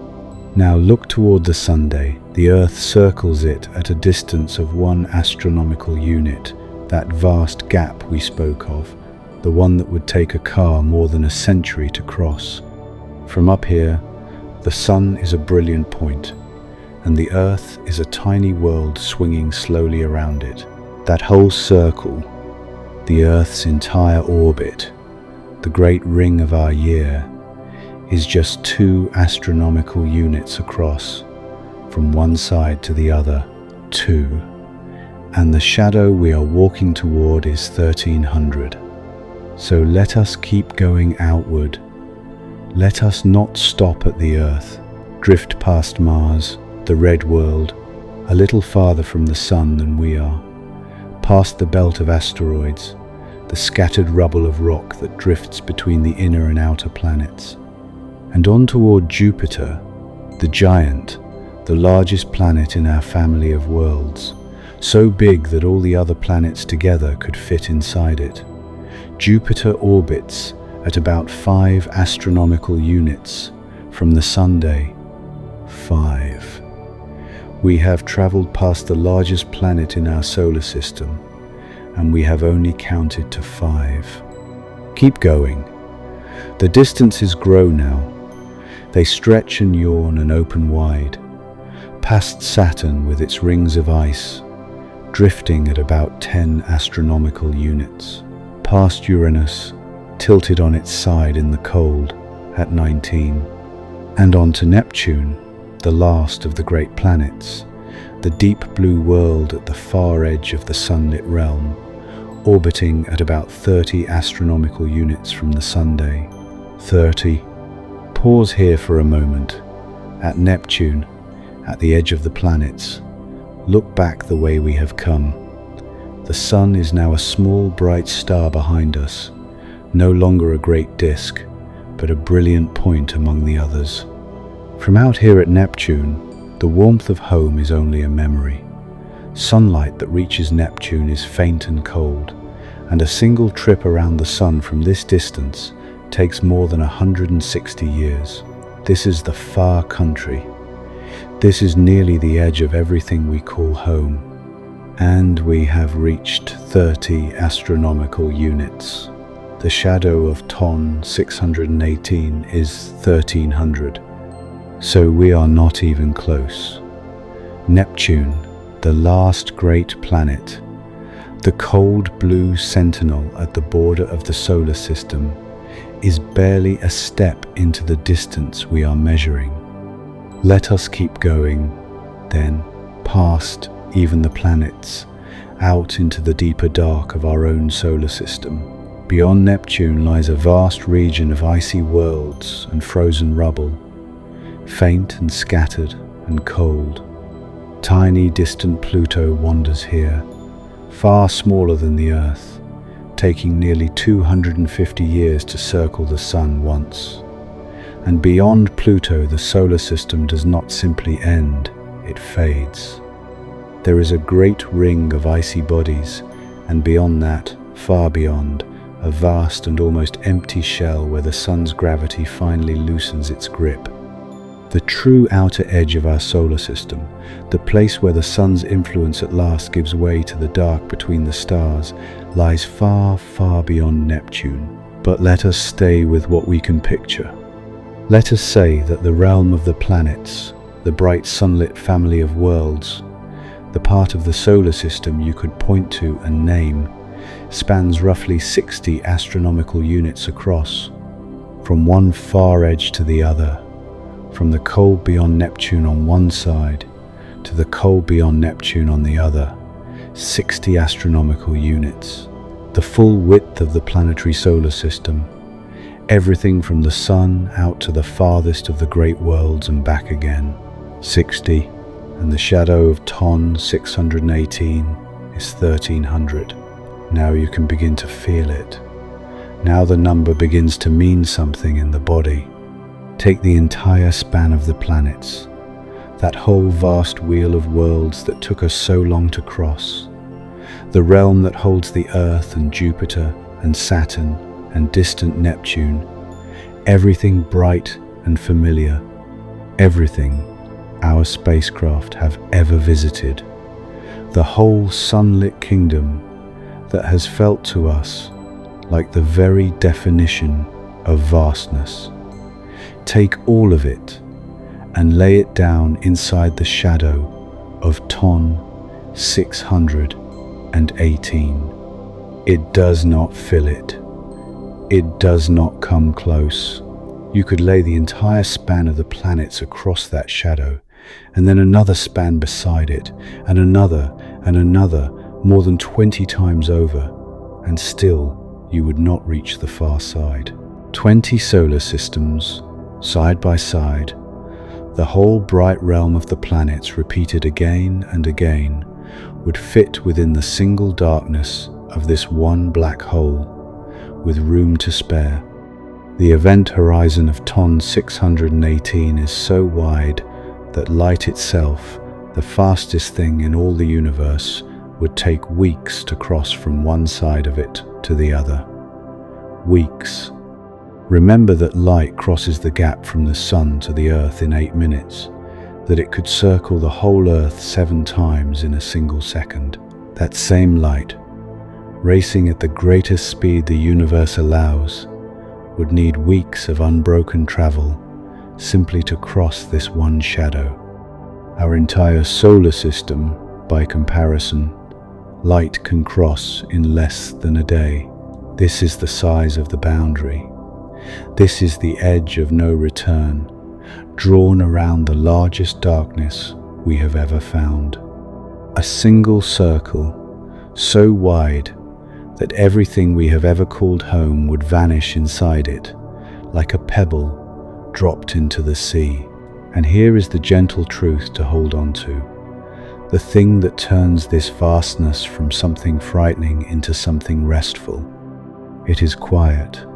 Now look toward the Sunday. The Earth circles it at a distance of 1 astronomical unit, that vast gap we spoke of, the one that would take a car more than a century to cross. From up here, the Sun is a brilliant point, and the Earth is a tiny world swinging slowly around it. That whole circle, the Earth's entire orbit, the great ring of our year, is just 2 astronomical units across, from one side to the other, 2, and the shadow we are walking toward is 1,300. So let us keep going outward. Let us not stop at the Earth, drift past Mars, the red world, a little farther from the Sun than we are, past the belt of asteroids, the scattered rubble of rock that drifts between the inner and outer planets, and on toward Jupiter, the giant, the largest planet in our family of worlds, so big that all the other planets together could fit inside it. Jupiter orbits at about 5 astronomical units from the Sunday. 5. We have traveled past the largest planet in our solar system, and we have only counted to 5. Keep going. The distances grow now. They stretch and yawn and open wide, past Saturn with its rings of ice, drifting at about 10 astronomical units, past Uranus, tilted on its side in the cold at 19, and on to Neptune, the last of the great planets, the deep blue world at the far edge of the sunlit realm, orbiting at about 30 astronomical units from the Sunday. 30. Pause here for a moment. At Neptune, at the edge of the planets, look back the way we have come. The Sun is now a small bright star behind us, no longer a great disk, but a brilliant point among the others. From out here at Neptune, the warmth of home is only a memory. Sunlight that reaches Neptune is faint and cold, and a single trip around the Sun from this distance takes more than 160 years. This is the far country. This is nearly the edge of everything we call home. And we have reached 30 astronomical units. The shadow of Ton 618 is 1300. So we are not even close. Neptune, the last great planet, the cold blue sentinel at the border of the solar system, is barely a step into the distance we are measuring. Let us keep going, then, past even the planets, out into the deeper dark of our own solar system. Beyond Neptune lies a vast region of icy worlds and frozen rubble, faint and scattered and cold. Tiny distant Pluto wanders here, far smaller than the Earth, taking nearly 250 years to circle the Sun once. And beyond Pluto, the solar system does not simply end, it fades. There is a great ring of icy bodies, and beyond that, far beyond, a vast and almost empty shell where the Sun's gravity finally loosens its grip. The true outer edge of our solar system, the place where the Sun's influence at last gives way to the dark between the stars, lies far, far beyond Neptune. But let us stay with what we can picture. Let us say that the realm of the planets, the bright sunlit family of worlds, the part of the solar system you could point to and name, spans roughly 60 astronomical units across, from one far edge to the other, from the cold beyond Neptune on one side to the cold beyond Neptune on the other. 60 astronomical units, the full width of the planetary solar system, everything from the Sun out to the farthest of the great worlds and back again. 60, and the shadow of Ton 618 is 1300. Now you can begin to feel it. Now the number begins to mean something in the body. Take the entire span of the planets, that whole vast wheel of worlds that took us so long to cross, the realm that holds the Earth and Jupiter and Saturn and distant Neptune, everything bright and familiar, everything our spacecraft have ever visited, the whole sunlit kingdom that has felt to us like the very definition of vastness. Take all of it and lay it down inside the shadow of Ton 618. It does not fill it. It does not come close. You could lay the entire span of the planets across that shadow, and then another span beside it, and another, more than 20 times over, and still you would not reach the far side. 20 solar systems, side by side, the whole bright realm of the planets repeated again and again, would fit within the single darkness of this one black hole, with room to spare. The event horizon of Ton 618 is so wide that light itself, the fastest thing in all the universe, would take weeks to cross from one side of it to the other. Weeks. Remember that light crosses the gap from the Sun to the Earth in 8 minutes, that it could circle the whole Earth 7 times in a single second. That same light, racing at the greatest speed the universe allows, would need weeks of unbroken travel simply to cross this one shadow. Our entire solar system, by comparison, light can cross in less than a day. This is the size of the boundary. This is the edge of no return, drawn around the largest darkness we have ever found. A single circle, so wide that everything we have ever called home would vanish inside it, like a pebble dropped into the sea. And here is the gentle truth to hold on to, the thing that turns this vastness from something frightening into something restful. It is quiet.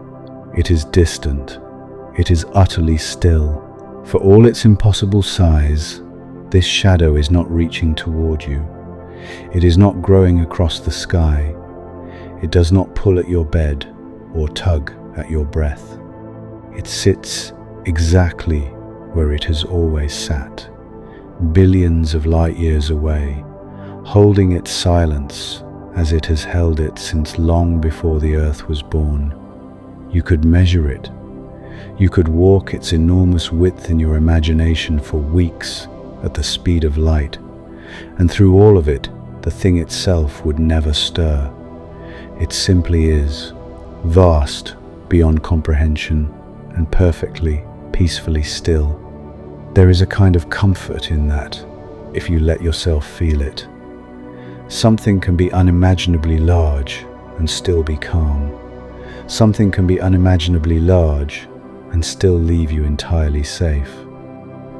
It is distant. It is utterly still. For all its impossible size, this shadow is not reaching toward you. It is not growing across the sky. It does not pull at your bed or tug at your breath. It sits exactly where it has always sat, billions of light years away, holding its silence as it has held it since long before the Earth was born. You could measure it. You could walk its enormous width in your imagination for weeks at the speed of light, and through all of it, the thing itself would never stir. It simply is, vast beyond comprehension and perfectly, peacefully still. There is a kind of comfort in that, if you let yourself feel it. Something can be unimaginably large and still be calm. Something can be unimaginably large and still leave you entirely safe.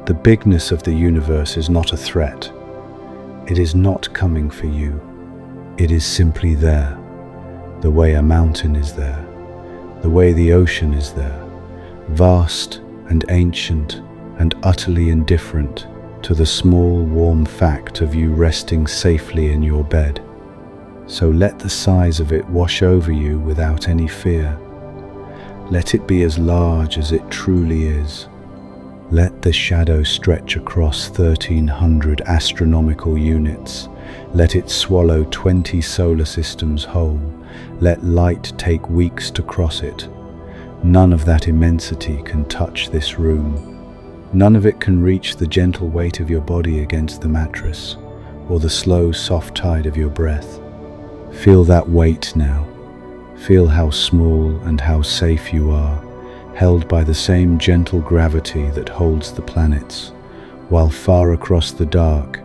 The bigness of the universe is not a threat. It is not coming for you. It is simply there, the way a mountain is there, the way the ocean is there, vast and ancient and utterly indifferent to the small, warm fact of you resting safely in your bed. So let the size of it wash over you without any fear. Let it be as large as it truly is. Let the shadow stretch across 1,300 astronomical units. Let it swallow 20 solar systems whole. Let light take weeks to cross it. None of that immensity can touch this room. None of it can reach the gentle weight of your body against the mattress, or the slow, soft tide of your breath. Feel that weight now. Feel how small and how safe you are, held by the same gentle gravity that holds the planets, while far across the dark,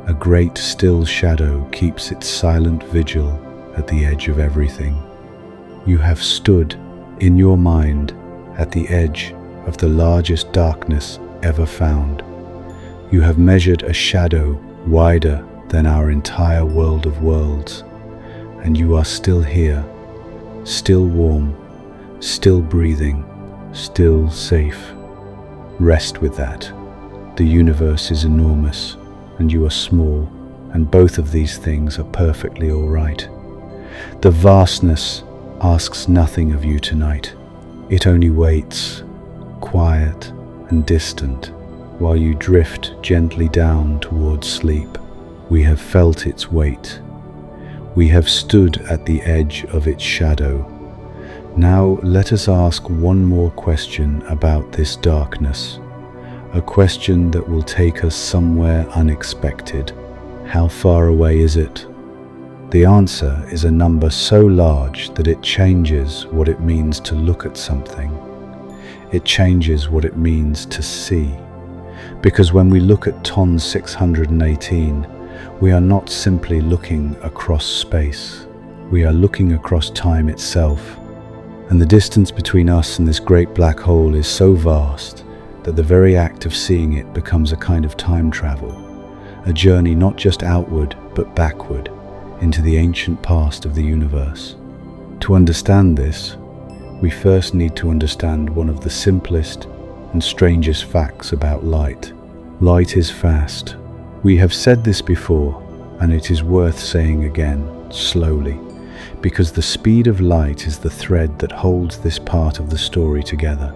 a great still shadow keeps its silent vigil at the edge of everything. You have stood, in your mind, at the edge of the largest darkness ever found. You have measured a shadow wider than our entire world of worlds, and you are still here, still warm, still breathing, still safe. Rest with that. The universe is enormous, and you are small, and both of these things are perfectly all right. The vastness asks nothing of you tonight. It only waits, quiet and distant, while you drift gently down towards sleep. We have felt its weight. We have stood at the edge of its shadow. Now let us ask one more question about this darkness, a question that will take us somewhere unexpected. How far away is it? The answer is a number so large that it changes what it means to look at something. It changes what it means to see. Because when we look at ton 618, we are not simply looking across space. We are looking across time itself. And the distance between us and this great black hole is so vast that the very act of seeing it becomes a kind of time travel, a journey not just outward but backward into the ancient past of the universe. To understand this, we first need to understand one of the simplest and strangest facts about light. Light is fast. We have said this before, and it is worth saying again, slowly, because the speed of light is the thread that holds this part of the story together.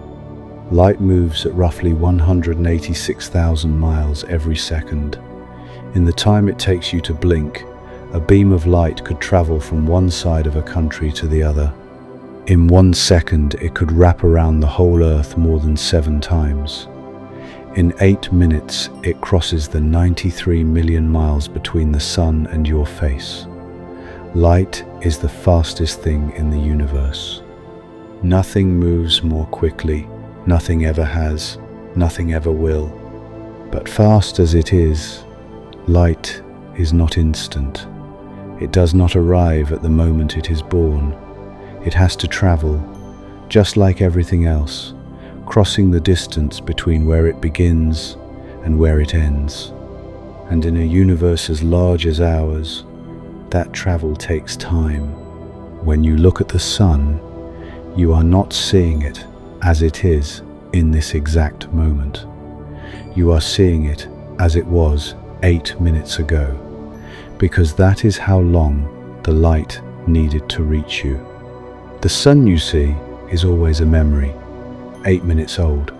Light moves at roughly 186,000 miles every second. In the time it takes you to blink, a beam of light could travel from one side of a country to the other. In 1 second, it could wrap around the whole Earth more than 7 times. In 8 minutes, it crosses the 93 million miles between the sun and your face. Light is the fastest thing in the universe. Nothing moves more quickly, nothing ever has, nothing ever will. But fast as it is, light is not instant. It does not arrive at the moment it is born. It has to travel, just like everything else, crossing the distance between where it begins and where it ends. And in a universe as large as ours, that travel takes time. When you look at the sun, you are not seeing it as it is in this exact moment. You are seeing it as it was 8 minutes ago, because that is how long the light needed to reach you. The sun you see is always a memory, 8 minutes old.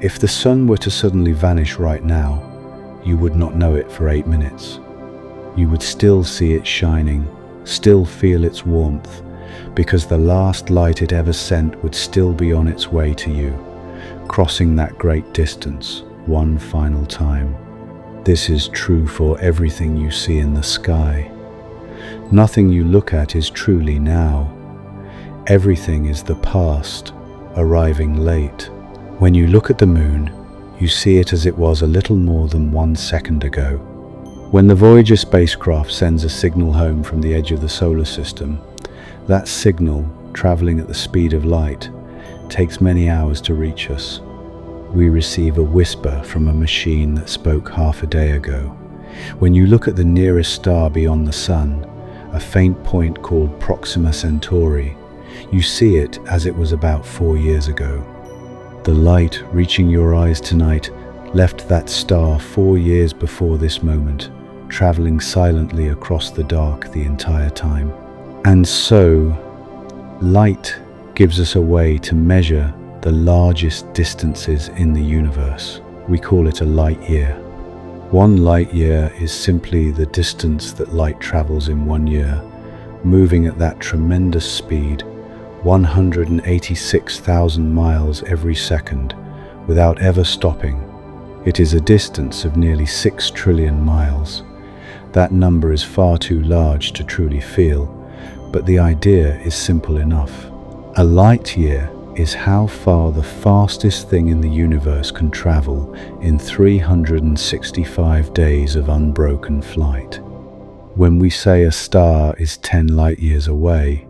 If the sun were to suddenly vanish right now, you would not know it for 8 minutes. You would still see it shining, still feel its warmth, because the last light it ever sent would still be on its way to you, crossing that great distance one final time. This is true for everything you see in the sky. Nothing you look at is truly now. Everything is the past, arriving late. When you look at the moon, you see it as it was a little more than 1 second ago. When the Voyager spacecraft sends a signal home from the edge of the solar system, that signal, traveling at the speed of light, takes many hours to reach us. We receive a whisper from a machine that spoke half a day ago. When you look at the nearest star beyond the sun, a faint point called Proxima Centauri, you see it as it was about 4 years ago. The light reaching your eyes tonight left that star 4 years before this moment, traveling silently across the dark the entire time. And so, light gives us a way to measure the largest distances in the universe. We call it a light year. 1 light year is simply the distance that light travels in 1 year, moving at that tremendous speed, 186,000 miles every second, without ever stopping. It is a distance of nearly 6 trillion miles. That number is far too large to truly feel, but the idea is simple enough. A light year is how far the fastest thing in the universe can travel in 365 days of unbroken flight. When we say a star is 10 light years away,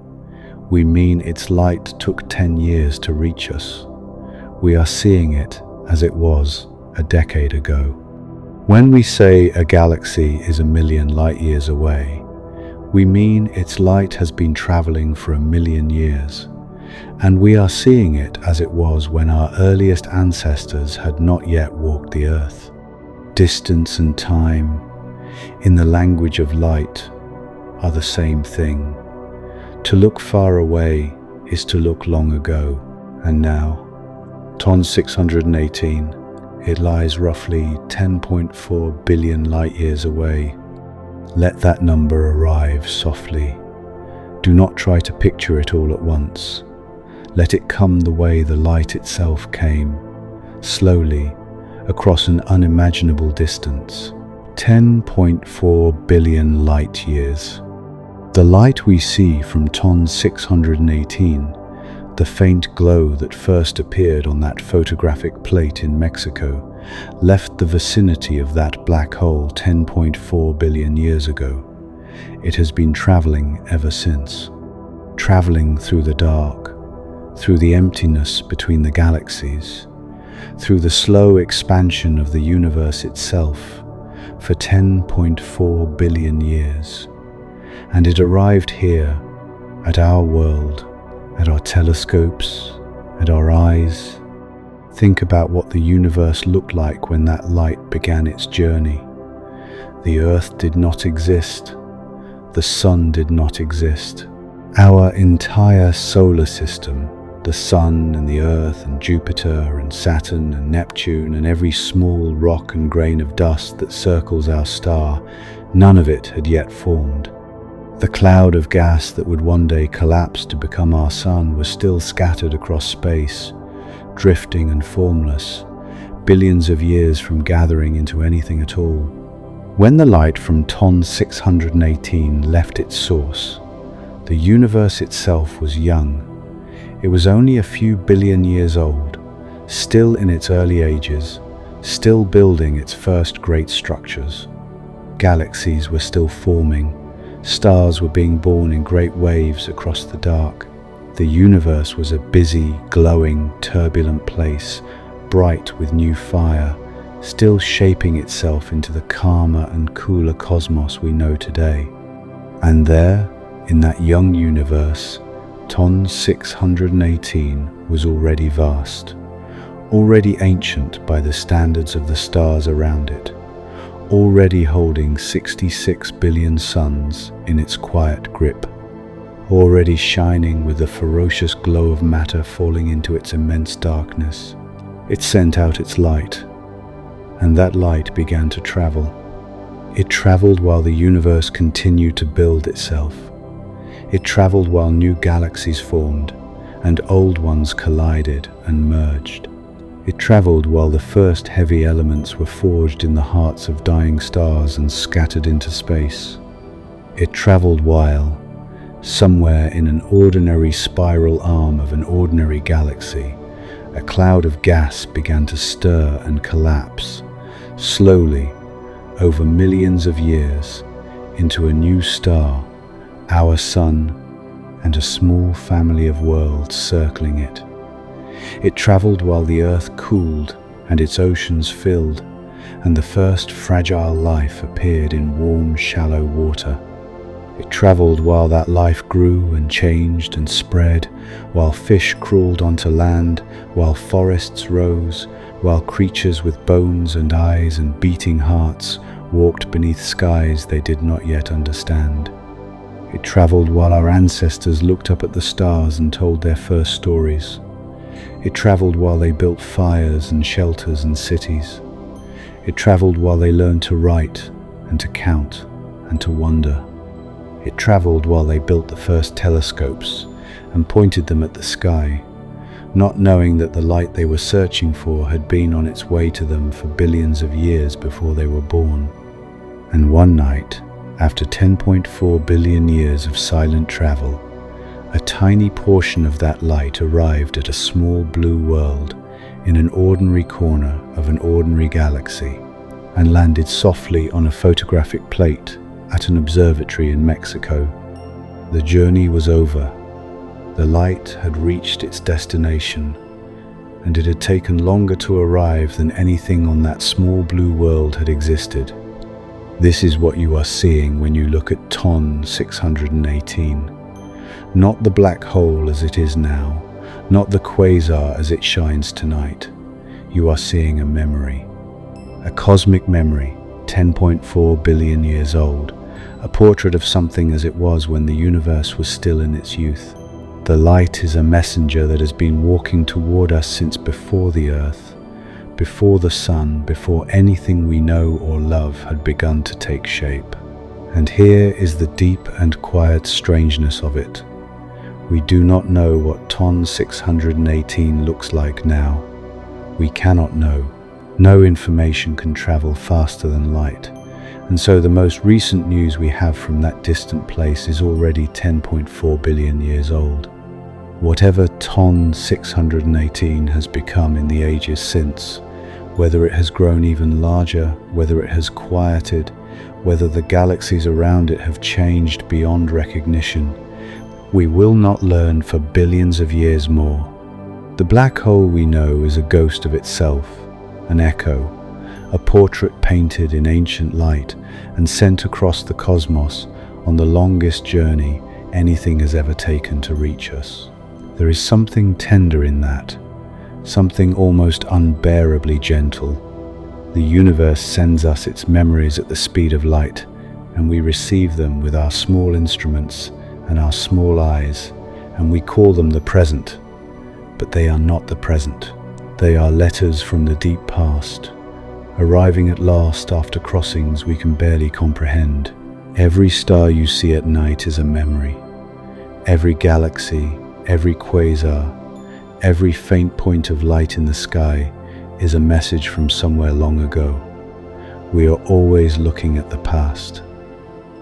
we mean its light took 10 years to reach us. We are seeing it as it was a decade ago. When we say a galaxy is 1,000,000 light years away, we mean its light has been traveling for 1,000,000 years, and we are seeing it as it was when our earliest ancestors had not yet walked the earth. Distance and time, in the language of light, are the same thing. To look far away is to look long ago, and now, Ton 618, it lies roughly 10.4 billion light years away. Let that number arrive softly. Do not try to picture it all at once. Let it come the way the light itself came, slowly, across an unimaginable distance. 10.4 billion light years. The light we see from Ton 618, the faint glow that first appeared on that photographic plate in Mexico, left the vicinity of that black hole 10.4 billion years ago. It has been traveling ever since. Traveling through the dark, through the emptiness between the galaxies, through the slow expansion of the universe itself for 10.4 billion years. And it arrived here, at our world, at our telescopes, at our eyes. Think about what the universe looked like when that light began its journey. The Earth did not exist. The Sun did not exist. Our entire solar system, the Sun and the Earth and Jupiter and Saturn and Neptune and every small rock and grain of dust that circles our star, none of it had yet formed. The cloud of gas that would one day collapse to become our sun was still scattered across space, drifting and formless, billions of years from gathering into anything at all. When the light from Ton 618 left its source, the universe itself was young. It was only a few billion years old, still in its early ages, still building its first great structures. Galaxies were still forming. Stars were being born in great waves across the dark. The universe was a busy, glowing, turbulent place, bright with new fire, still shaping itself into the calmer and cooler cosmos we know today. And there, in that young universe, Ton 618 was already vast, already ancient by the standards of the stars around it, already holding 66 billion suns in its quiet grip, already shining with the ferocious glow of matter falling into its immense darkness. It sent out its light, and that light began to travel. It traveled while the universe continued to build itself. It traveled while new galaxies formed, and old ones collided and merged. It traveled while the first heavy elements were forged in the hearts of dying stars and scattered into space. It traveled while, somewhere in an ordinary spiral arm of an ordinary galaxy, a cloud of gas began to stir and collapse, slowly, over millions of years, into a new star, our sun, and a small family of worlds circling it. It traveled while the earth cooled and its oceans filled, and the first fragile life appeared in warm, shallow water. It traveled while that life grew and changed and spread, while fish crawled onto land, while forests rose, while creatures with bones and eyes and beating hearts walked beneath skies they did not yet understand. It traveled while our ancestors looked up at the stars and told their first stories. It traveled while they built fires and shelters and cities. It traveled while they learned to write and to count and to wonder. It traveled while they built the first telescopes and pointed them at the sky, not knowing that the light they were searching for had been on its way to them for billions of years before they were born. And one night, after 10.4 billion years of silent travel, a tiny portion of that light arrived at a small blue world in an ordinary corner of an ordinary galaxy and landed softly on a photographic plate at an observatory in Mexico. The journey was over. The light had reached its destination, and it had taken longer to arrive than anything on that small blue world had existed. This is what you are seeing when you look at TON 618. Not the black hole as it is now, not the quasar as it shines tonight. You are seeing a memory, a cosmic memory, 10.4 billion years old, a portrait of something as it was when the universe was still in its youth. The light is a messenger that has been walking toward us since before the earth, before the sun, before anything we know or love had begun to take shape. And here is the deep and quiet strangeness of it. We do not know what TON 618 looks like now. We cannot know. No information can travel faster than light. And so the most recent news we have from that distant place is already 10.4 billion years old. Whatever TON 618 has become in the ages since, whether it has grown even larger, whether it has quieted, whether the galaxies around it have changed beyond recognition, we will not learn for billions of years more. The black hole we know is a ghost of itself, an echo, a portrait painted in ancient light and sent across the cosmos on the longest journey anything has ever taken to reach us. There is something tender in that, something almost unbearably gentle. The universe sends us its memories at the speed of light, and we receive them with our small instruments and our small eyes, and we call them the present. But they are not the present. They are letters from the deep past, arriving at last after crossings we can barely comprehend. Every star you see at night is a memory. Every galaxy, every quasar, every faint point of light in the sky is a message from somewhere long ago. We are always looking at the past.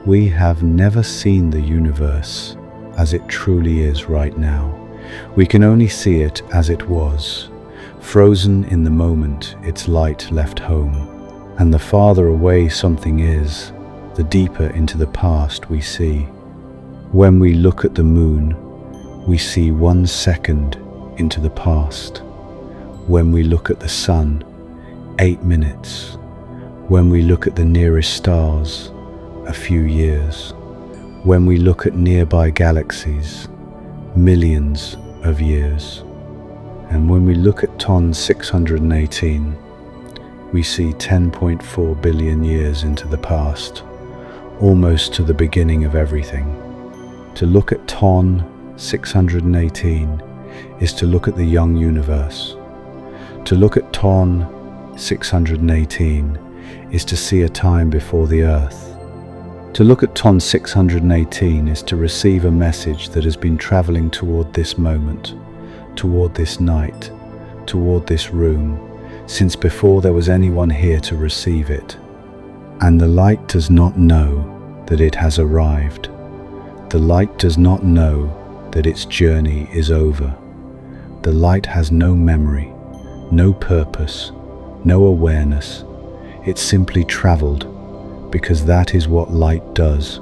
We have never seen the universe as it truly is right now. We can only see it as it was, frozen in the moment its light left home. And the farther away something is, the deeper into the past we see. When we look at the moon, we see 1 second into the past. When we look at the sun, 8 minutes. When we look at the nearest stars, a few years. When we look at nearby galaxies, millions of years. And when we look at TON 618, we see 10.4 billion years into the past, almost to the beginning of everything. To look at TON 618 is to look at the young universe, To look at Ton 618 is to see a time before the Earth. To look at Ton 618 is to receive a message that has been traveling toward this moment, toward this night, toward this room, since before there was anyone here to receive it. And the light does not know that it has arrived. The light does not know that its journey is over. The light has no memory, no purpose, no awareness. It simply traveled, because that is what light does.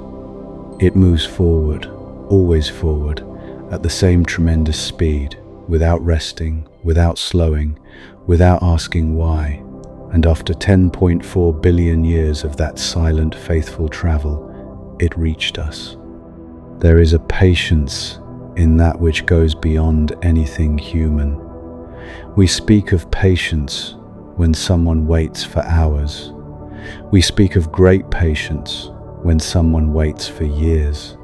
It moves forward, always forward, at the same tremendous speed, without resting, without slowing, without asking why. And after 10.4 billion years of that silent, faithful travel, it reached us. There is a patience in that which goes beyond anything human. We speak of patience when someone waits for hours. We speak of great patience when someone waits for years.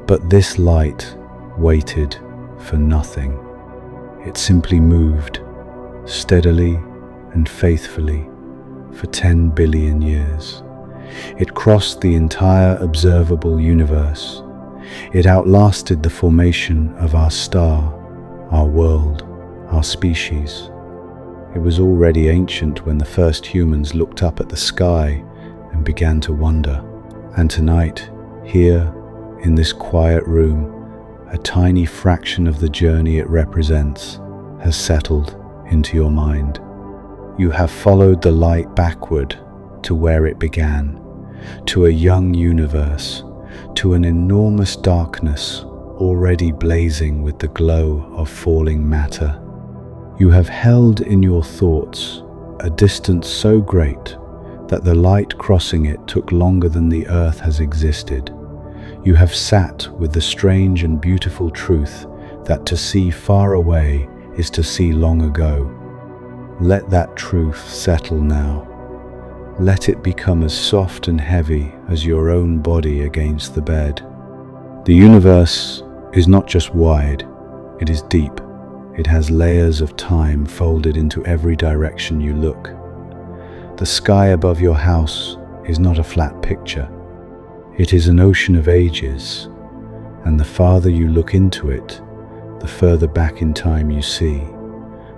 But this light waited for nothing. It simply moved steadily and faithfully for 10 billion years. It crossed the entire observable universe. It outlasted the formation of our star, our world, our species. It was already ancient when the first humans looked up at the sky and began to wonder. And tonight, here, in this quiet room, a tiny fraction of the journey it represents has settled into your mind. You have followed the light backward to where it began, to a young universe, to an enormous darkness already blazing with the glow of falling matter. You have held in your thoughts a distance so great that the light crossing it took longer than the earth has existed. You have sat with the strange and beautiful truth that to see far away is to see long ago. Let that truth settle now. Let it become as soft and heavy as your own body against the bed. The universe is not just wide, it is deep. It has layers of time folded into every direction you look. The sky above your house is not a flat picture. It is an ocean of ages, and the farther you look into it, the further back in time you see.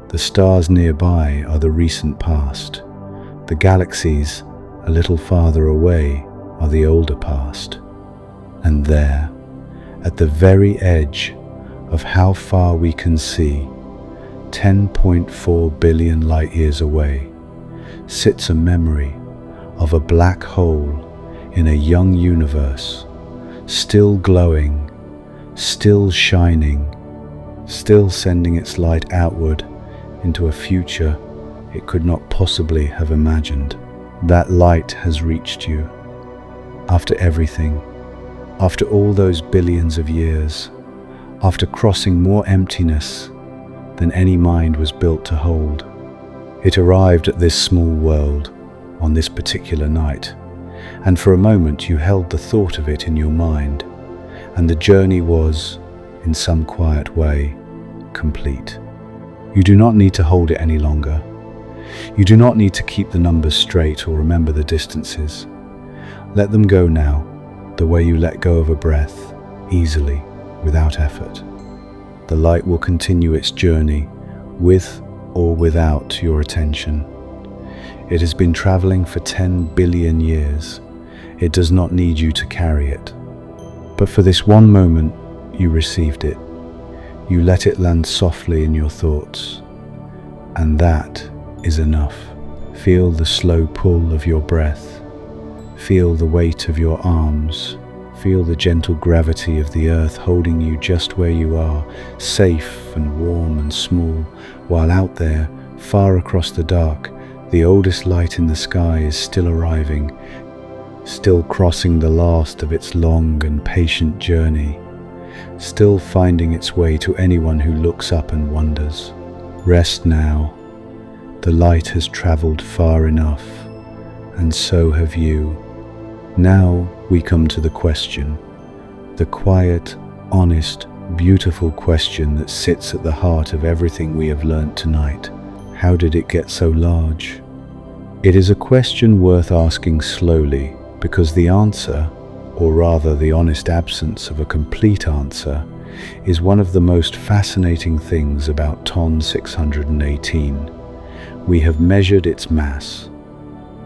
The stars nearby are the recent past. The galaxies a little farther away are the older past. And there, at the very edge of how far we can see, 10.4 billion light years away, sits a memory of a black hole in a young universe, still glowing, still shining, still sending its light outward into a future it could not possibly have imagined. That light has reached you. After everything, after all those billions of years, after crossing more emptiness than any mind was built to hold, it arrived at this small world on this particular night, and for a moment you held the thought of it in your mind, and the journey was, in some quiet way, complete. You do not need to hold it any longer. You do not need to keep the numbers straight or remember the distances. Let them go now, the way you let go of a breath, easily, without effort. The light will continue its journey, with or without your attention. It has been traveling for 10 billion years. It does not need you to carry it. But for this one moment, you received it. You let it land softly in your thoughts. And that is enough. Feel the slow pull of your breath. Feel the weight of your arms. Feel the gentle gravity of the earth holding you just where you are, safe and warm and small, while out there, far across the dark, the oldest light in the sky is still arriving, still crossing the last of its long and patient journey, still finding its way to anyone who looks up and wonders. Rest now. The light has traveled far enough, and so have you. Now we come to the question, the quiet, honest, beautiful question that sits at the heart of everything we have learnt tonight. How did it get so large? It is a question worth asking slowly, because the answer, or rather the honest absence of a complete answer, is one of the most fascinating things about TON 618. We have measured its mass.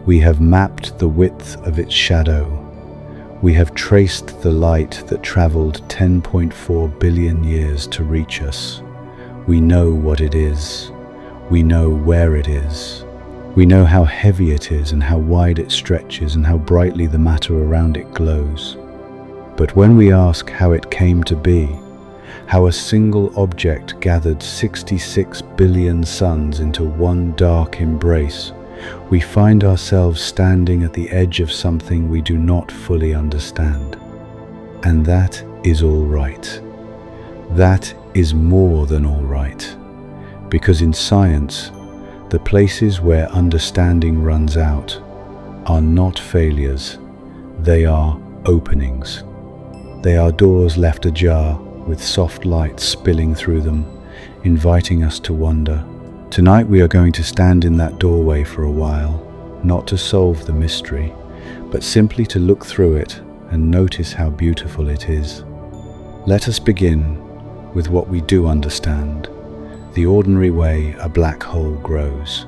We have mapped the width of its shadow. We have traced the light that traveled 10.4 billion years to reach us. We know what it is. We know where it is. We know how heavy it is and how wide it stretches and how brightly the matter around it glows. But when we ask how it came to be, how a single object gathered 66 billion suns into one dark embrace, we find ourselves standing at the edge of something we do not fully understand. And that is all right. That is more than all right. Because in science, the places where understanding runs out are not failures, they are openings. They are doors left ajar with soft light spilling through them, inviting us to wonder. Tonight we are going to stand in that doorway for a while, not to solve the mystery, but simply to look through it and notice how beautiful it is. Let us begin with what we do understand. The ordinary way a black hole grows.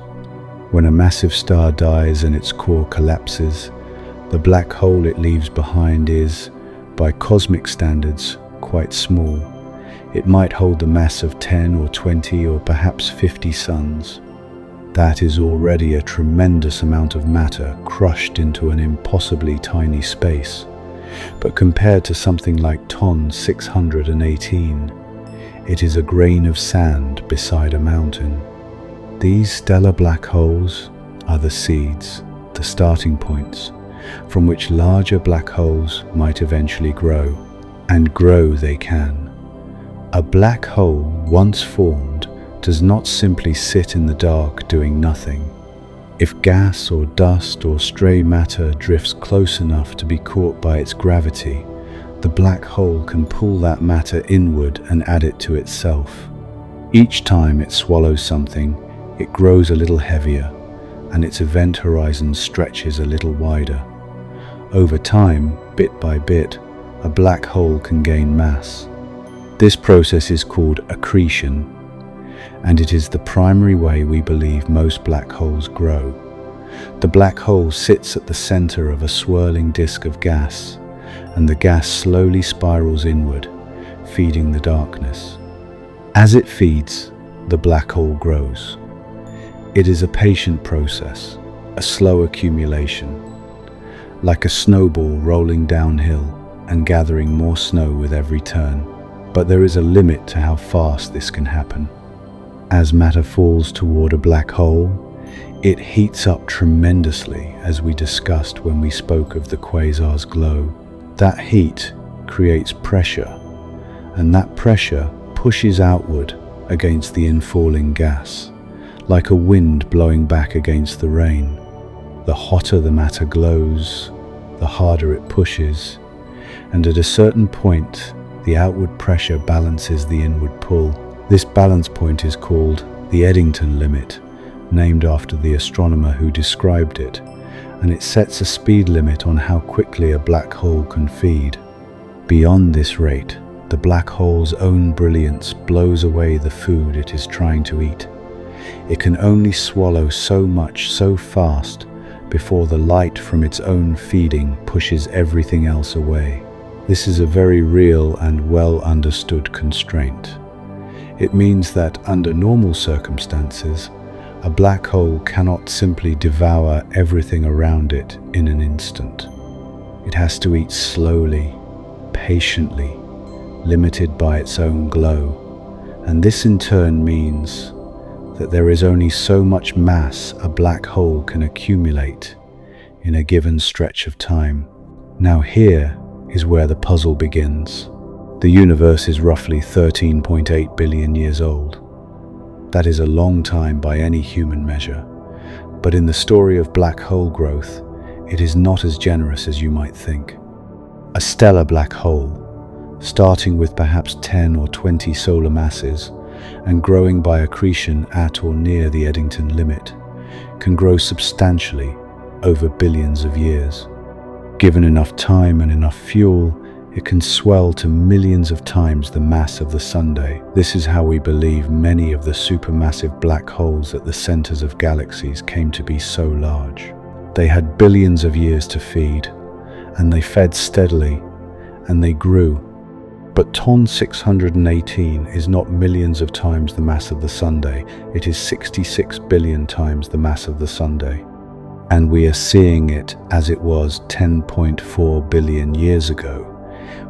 When a massive star dies and its core collapses, the black hole it leaves behind is, by cosmic standards, quite small. It might hold the mass of 10 or 20 or perhaps 50 suns. That is already a tremendous amount of matter crushed into an impossibly tiny space. But compared to something like TON 618, it is a grain of sand beside a mountain. These stellar black holes are the seeds, the starting points, from which larger black holes might eventually grow, and grow they can. A black hole, once formed, does not simply sit in the dark doing nothing. If gas or dust or stray matter drifts close enough to be caught by its gravity, the black hole can pull that matter inward and add it to itself. Each time it swallows something, it grows a little heavier, and its event horizon stretches a little wider. Over time, bit by bit, a black hole can gain mass. This process is called accretion, and it is the primary way we believe most black holes grow. The black hole sits at the center of a swirling disk of gas, and the gas slowly spirals inward, feeding the darkness. As it feeds, the black hole grows. It is a patient process, a slow accumulation, like a snowball rolling downhill and gathering more snow with every turn. But there is a limit to how fast this can happen. As matter falls toward a black hole, it heats up tremendously, as we discussed when we spoke of the quasar's glow. That heat creates pressure, and that pressure pushes outward against the infalling gas, like a wind blowing back against the rain. The hotter the matter glows, the harder it pushes, and at a certain point, the outward pressure balances the inward pull. This balance point is called the Eddington limit, named after the astronomer who described it, and it sets a speed limit on how quickly a black hole can feed. Beyond this rate, the black hole's own brilliance blows away the food it is trying to eat. It can only swallow so much so fast before the light from its own feeding pushes everything else away. This is a very real and well understood constraint. It means that under normal circumstances, a black hole cannot simply devour everything around it in an instant. It has to eat slowly, patiently, limited by its own glow. And this in turn means that there is only so much mass a black hole can accumulate in a given stretch of time. Now here is where the puzzle begins. The universe is roughly 13.8 billion years old. That is a long time by any human measure. But in the story of black hole growth, it is not as generous as you might think. A stellar black hole, starting with perhaps 10 or 20 solar masses, and growing by accretion at or near the Eddington limit, can grow substantially over billions of years. Given enough time and enough fuel, it can swell to millions of times the mass of the Sunday. This is how we believe many of the supermassive black holes at the centers of galaxies came to be so large. They had billions of years to feed, and they fed steadily, and they grew. But Ton 618 is not millions of times the mass of the Sunday, it is 66 billion times the mass of the Sunday. And we are seeing it as it was 10.4 billion years ago,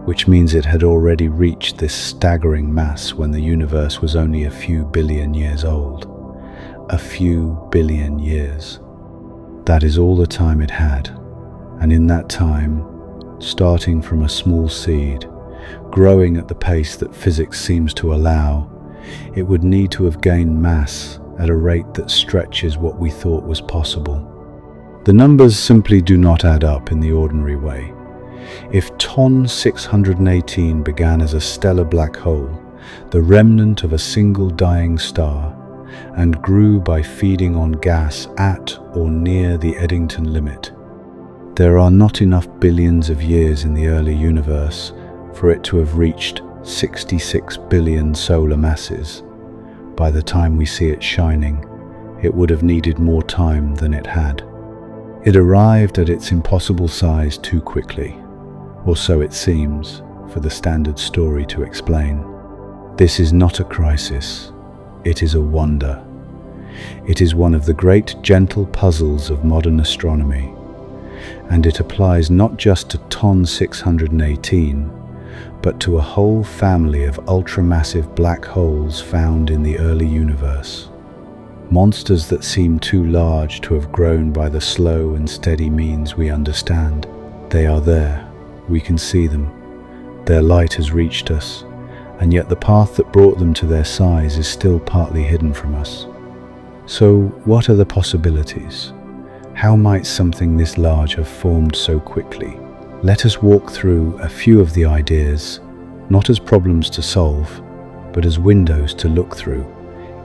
which means it had already reached this staggering mass when the universe was only a few billion years old. A few billion years. That is all the time it had, and in that time, starting from a small seed, growing at the pace that physics seems to allow, it would need to have gained mass at a rate that stretches what we thought was possible. The numbers simply do not add up in the ordinary way. If Ton 618 began as a stellar black hole, the remnant of a single dying star, and grew by feeding on gas at or near the Eddington limit, there are not enough billions of years in the early universe for it to have reached 66 billion solar masses. By the time we see it shining, it would have needed more time than it had. It arrived at its impossible size too quickly, or so it seems for the standard story to explain. This is not a crisis, it is a wonder. It is one of the great gentle puzzles of modern astronomy, and it applies not just to Ton 618, but to a whole family of ultramassive black holes found in the early universe. Monsters that seem too large to have grown by the slow and steady means we understand. They are there, we can see them. Their light has reached us, and yet the path that brought them to their size is still partly hidden from us. So what are the possibilities? How might something this large have formed so quickly? Let us walk through a few of the ideas, not as problems to solve, but as windows to look through,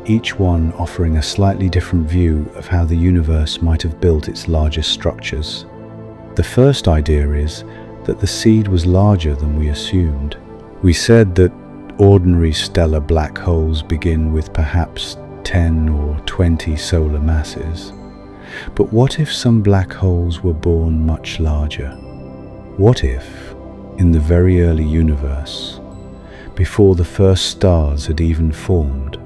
each one offering a slightly different view of how the universe might have built its largest structures. The first idea is that the seed was larger than we assumed. We said that ordinary stellar black holes begin with perhaps 10 or 20 solar masses. But what if some black holes were born much larger? What if, in the very early universe, before the first stars had even formed,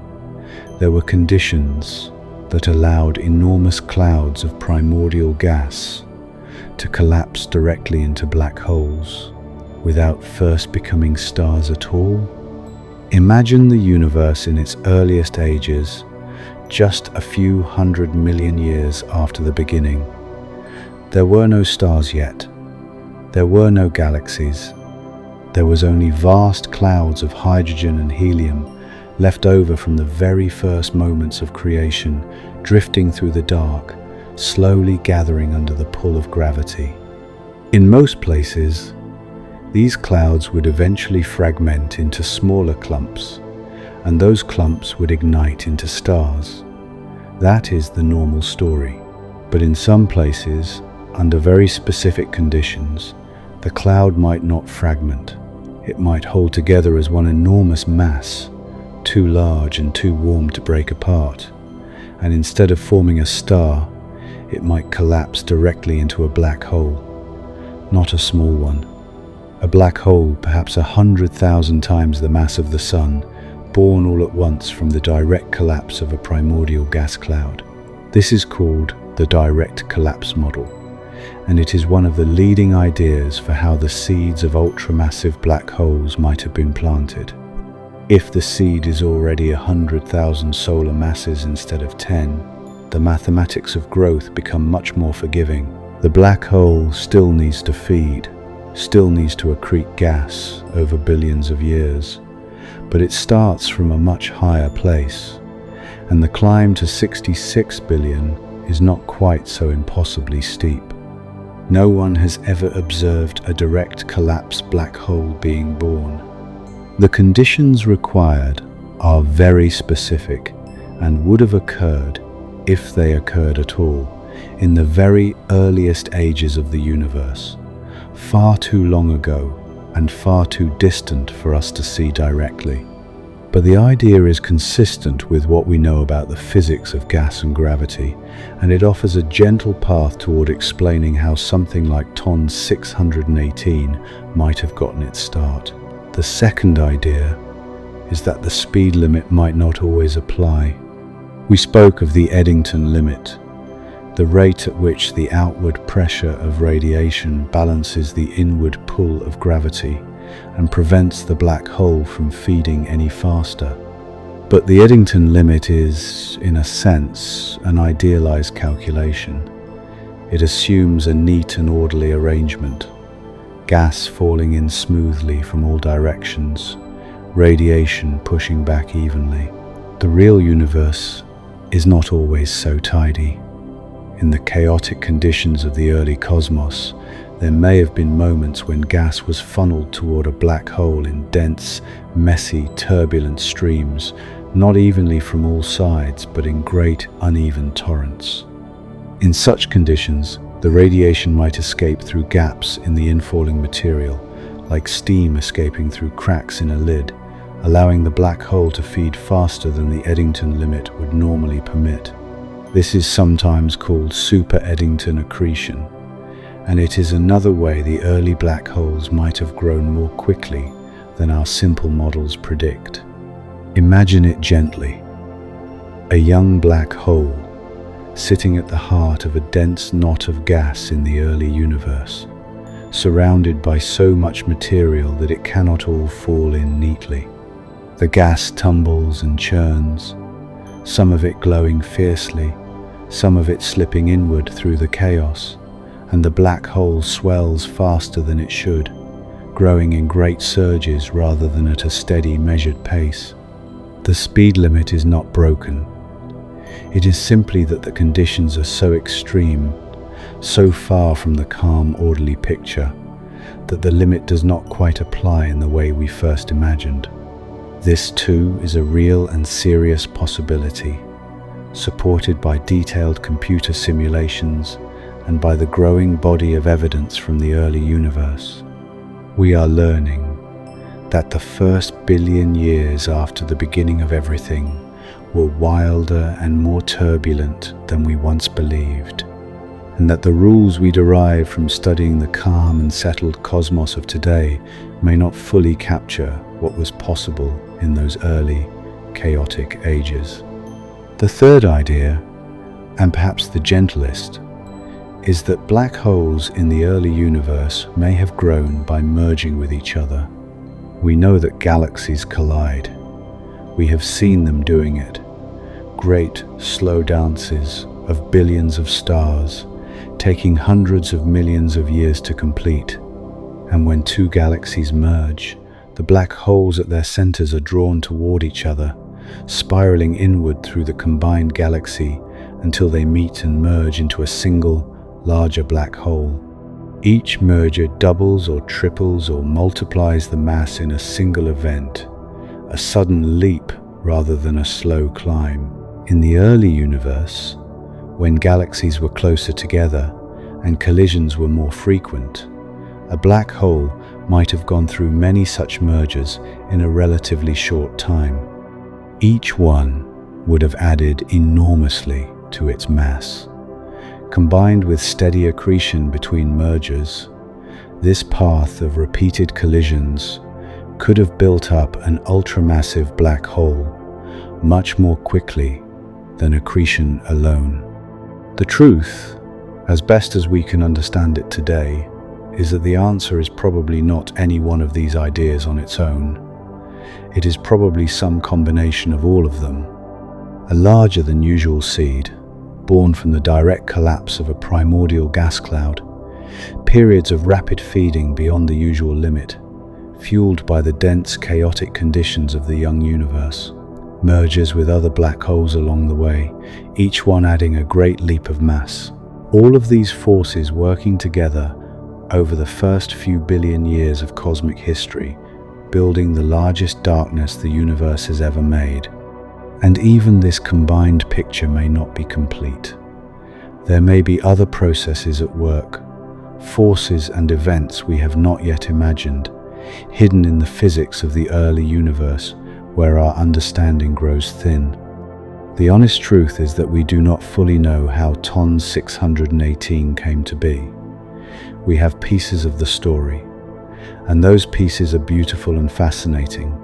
there were conditions that allowed enormous clouds of primordial gas to collapse directly into black holes without first becoming stars at all? Imagine the universe in its earliest ages, just a few 100 million years after the beginning. There were no stars yet. There were no galaxies. There was only vast clouds of hydrogen and helium left over from the very first moments of creation, drifting through the dark, slowly gathering under the pull of gravity. In most places, these clouds would eventually fragment into smaller clumps, and those clumps would ignite into stars. That is the normal story. But in some places, under very specific conditions, the cloud might not fragment. It might hold together as one enormous mass, too large and too warm to break apart, and instead of forming a star, it might collapse directly into a black hole. Not a small one. A black hole perhaps 100,000 times the mass of the Sun, born all at once from the direct collapse of a primordial gas cloud. This is called the direct collapse model, and it is one of the leading ideas for how the seeds of ultramassive black holes might have been planted. If the seed is already 100,000 solar masses instead of 10, the mathematics of growth become much more forgiving. The black hole still needs to feed, still needs to accrete gas over billions of years, but it starts from a much higher place, and the climb to 66 billion is not quite so impossibly steep. No one has ever observed a direct collapse black hole being born. The conditions required are very specific and would have occurred, if they occurred at all, in the very earliest ages of the universe, far too long ago and far too distant for us to see directly. But the idea is consistent with what we know about the physics of gas and gravity, and it offers a gentle path toward explaining how something like Ton 618 might have gotten its start. The second idea is that the speed limit might not always apply. We spoke of the Eddington limit, the rate at which the outward pressure of radiation balances the inward pull of gravity and prevents the black hole from feeding any faster. But the Eddington limit is, in a sense, an idealized calculation. It assumes a neat and orderly arrangement, gas falling in smoothly from all directions, radiation pushing back evenly. The real universe is not always so tidy. In the chaotic conditions of the early cosmos, there may have been moments when gas was funneled toward a black hole in dense, messy, turbulent streams, not evenly from all sides, but in great, uneven torrents. In such conditions, the radiation might escape through gaps in the infalling material, like steam escaping through cracks in a lid, allowing the black hole to feed faster than the Eddington limit would normally permit. This is sometimes called super-Eddington accretion, and it is another way the early black holes might have grown more quickly than our simple models predict. Imagine it gently. A young black hole sitting at the heart of a dense knot of gas in the early universe, surrounded by so much material that it cannot all fall in neatly. The gas tumbles and churns, some of it glowing fiercely, some of it slipping inward through the chaos, and the black hole swells faster than it should, growing in great surges rather than at a steady, measured pace. The speed limit is not broken. It is simply that the conditions are so extreme, so far from the calm, orderly picture, that the limit does not quite apply in the way we first imagined. This too is a real and serious possibility, supported by detailed computer simulations and by the growing body of evidence from the early universe. We are learning that the first billion years after the beginning of everything were wilder and more turbulent than we once believed, and that the rules we derive from studying the calm and settled cosmos of today may not fully capture what was possible in those early, chaotic ages. The third idea, and perhaps the gentlest, is that black holes in the early universe may have grown by merging with each other. We know that galaxies collide. We have seen them doing it. Great, slow dances of billions of stars, taking hundreds of millions of years to complete. And when two galaxies merge, the black holes at their centers are drawn toward each other, spiraling inward through the combined galaxy until they meet and merge into a single, larger black hole. Each merger doubles or triples or multiplies the mass in a single event, a sudden leap rather than a slow climb. In the early universe, when galaxies were closer together and collisions were more frequent, a black hole might have gone through many such mergers in a relatively short time. Each one would have added enormously to its mass. Combined with steady accretion between mergers, this path of repeated collisions could have built up an ultramassive black hole much more quickly than accretion alone. The truth, as best as we can understand it today, is that the answer is probably not any one of these ideas on its own. It is probably some combination of all of them. A larger than usual seed, born from the direct collapse of a primordial gas cloud, periods of rapid feeding beyond the usual limit, fueled by the dense, chaotic conditions of the young universe, mergers with other black holes along the way, each one adding a great leap of mass. All of these forces working together over the first few billion years of cosmic history building the largest darkness the universe has ever made. And even this combined picture may not be complete. There may be other processes at work, forces and events we have not yet imagined, hidden in the physics of the early universe where our understanding grows thin. The honest truth is that we do not fully know how TON 618 came to be. We have pieces of the story, and those pieces are beautiful and fascinating,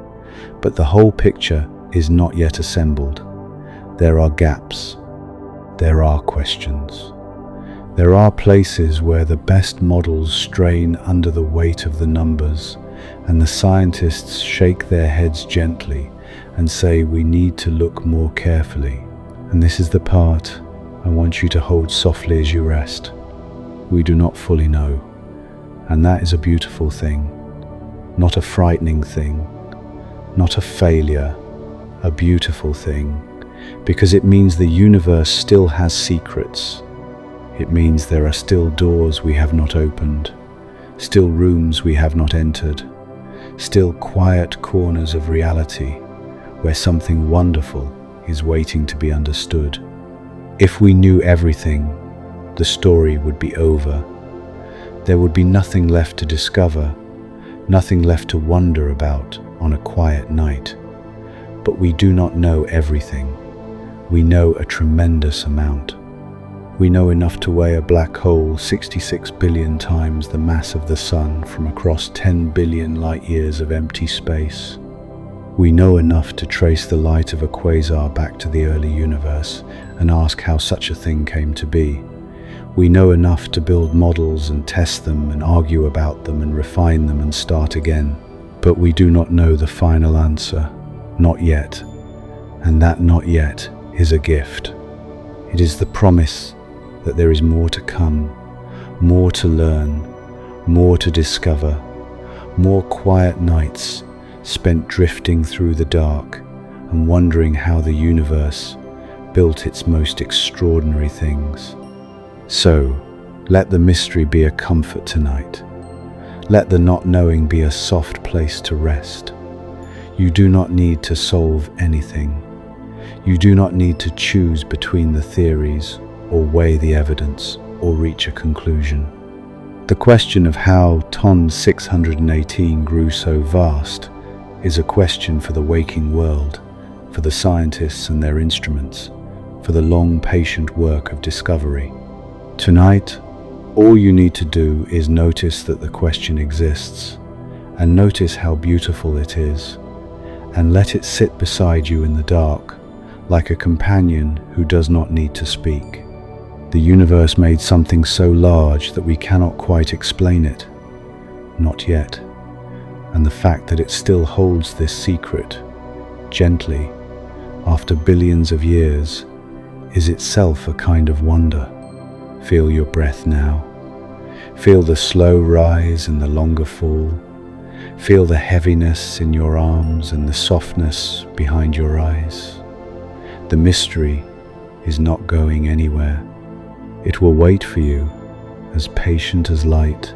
but the whole picture is not yet assembled. There are gaps. There are questions. There are places where the best models strain under the weight of the numbers, and the scientists shake their heads gently and say we need to look more carefully. And this is the part I want you to hold softly as you rest. We do not fully know, and that is a beautiful thing, not a frightening thing, not a failure, a beautiful thing, because it means the universe still has secrets. It means there are still doors we have not opened, still rooms we have not entered, still quiet corners of reality where something wonderful is waiting to be understood. If we knew everything, the story would be over. There would be nothing left to discover, nothing left to wonder about on a quiet night. But we do not know everything. We know a tremendous amount. We know enough to weigh a black hole 66 billion times the mass of the sun from across 10 billion light-years of empty space. We know enough to trace the light of a quasar back to the early universe and ask how such a thing came to be. We know enough to build models and test them and argue about them and refine them and start again. But we do not know the final answer. Not yet. And that not yet is a gift. It is the promise that there is more to come, more to learn, more to discover, more quiet nights spent drifting through the dark and wondering how the universe built its most extraordinary things. So, let the mystery be a comfort tonight. Let the not knowing be a soft place to rest. You do not need to solve anything. You do not need to choose between the theories or weigh the evidence or reach a conclusion. The question of how TON 618 grew so vast is a question for the waking world, for the scientists and their instruments, for the long, patient work of discovery. Tonight, all you need to do is notice that the question exists, and notice how beautiful it is, and let it sit beside you in the dark, like a companion who does not need to speak. The universe made something so large that we cannot quite explain it. Not yet. And the fact that it still holds this secret, gently, after billions of years, is itself a kind of wonder. Feel your breath now. Feel the slow rise and the longer fall. Feel the heaviness in your arms and the softness behind your eyes. The mystery is not going anywhere. It will wait for you, as patient as light,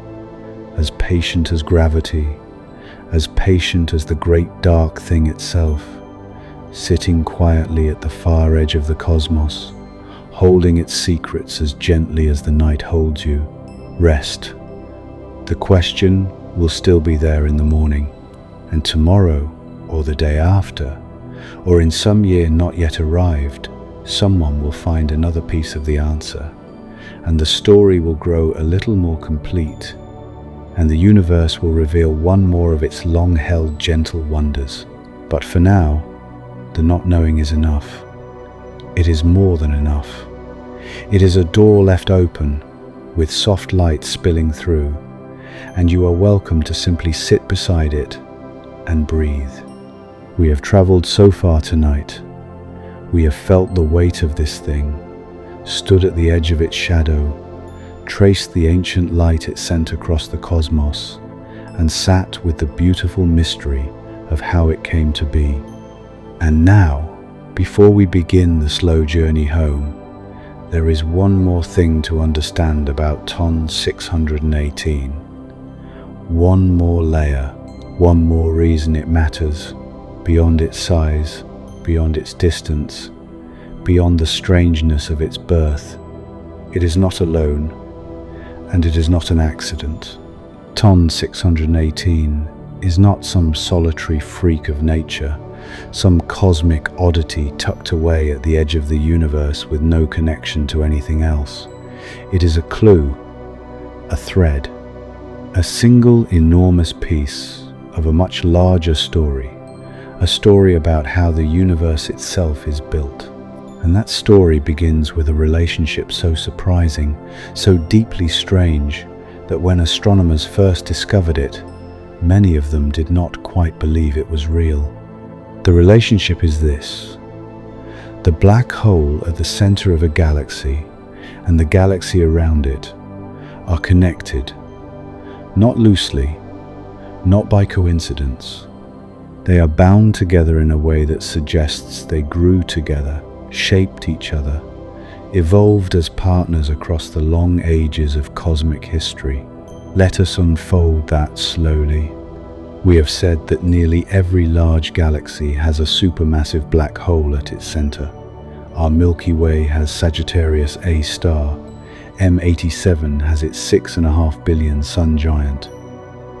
as patient as gravity, as patient as the great dark thing itself, sitting quietly at the far edge of the cosmos, holding its secrets as gently as the night holds you. Rest. The question will still be there in the morning, and tomorrow, or the day after, or in some year not yet arrived, someone will find another piece of the answer, and the story will grow a little more complete, and the universe will reveal one more of its long-held gentle wonders. But for now, the not knowing is enough. It is more than enough. It is a door left open, with soft light spilling through, and you are welcome to simply sit beside it and breathe. We have traveled so far tonight. We have felt the weight of this thing, stood at the edge of its shadow, traced the ancient light it sent across the cosmos, and sat with the beautiful mystery of how it came to be. And now, before we begin the slow journey home, there is one more thing to understand about TON 618. One more layer. One more reason it matters, beyond its size, beyond its distance, beyond the strangeness of its birth. It is not alone, and it is not an accident. Ton 618 is not some solitary freak of nature, some cosmic oddity tucked away at the edge of the universe with no connection to anything else. It is a clue, a thread, a single enormous piece of a much larger story, a story about how the universe itself is built. And that story begins with a relationship so surprising, so deeply strange, that when astronomers first discovered it, many of them did not quite believe it was real. The relationship is this: the black hole at the center of a galaxy and the galaxy around it are connected, not loosely, not by coincidence. They are bound together in a way that suggests they grew together, shaped each other, evolved as partners across the long ages of cosmic history. Let us unfold that slowly. We have said that nearly every large galaxy has a supermassive black hole at its center. Our Milky Way has Sagittarius A star. M87 has its 6.5 billion sun giant.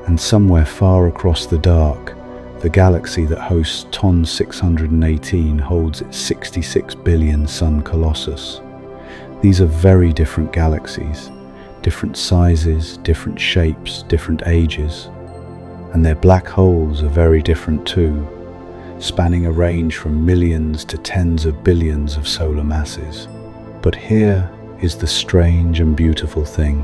And somewhere far across the dark, the galaxy that hosts Ton 618 holds its 66 billion sun colossus. These are very different galaxies, different sizes, different shapes, different ages. And their black holes are very different too, spanning a range from millions to tens of billions of solar masses. But here is the strange and beautiful thing.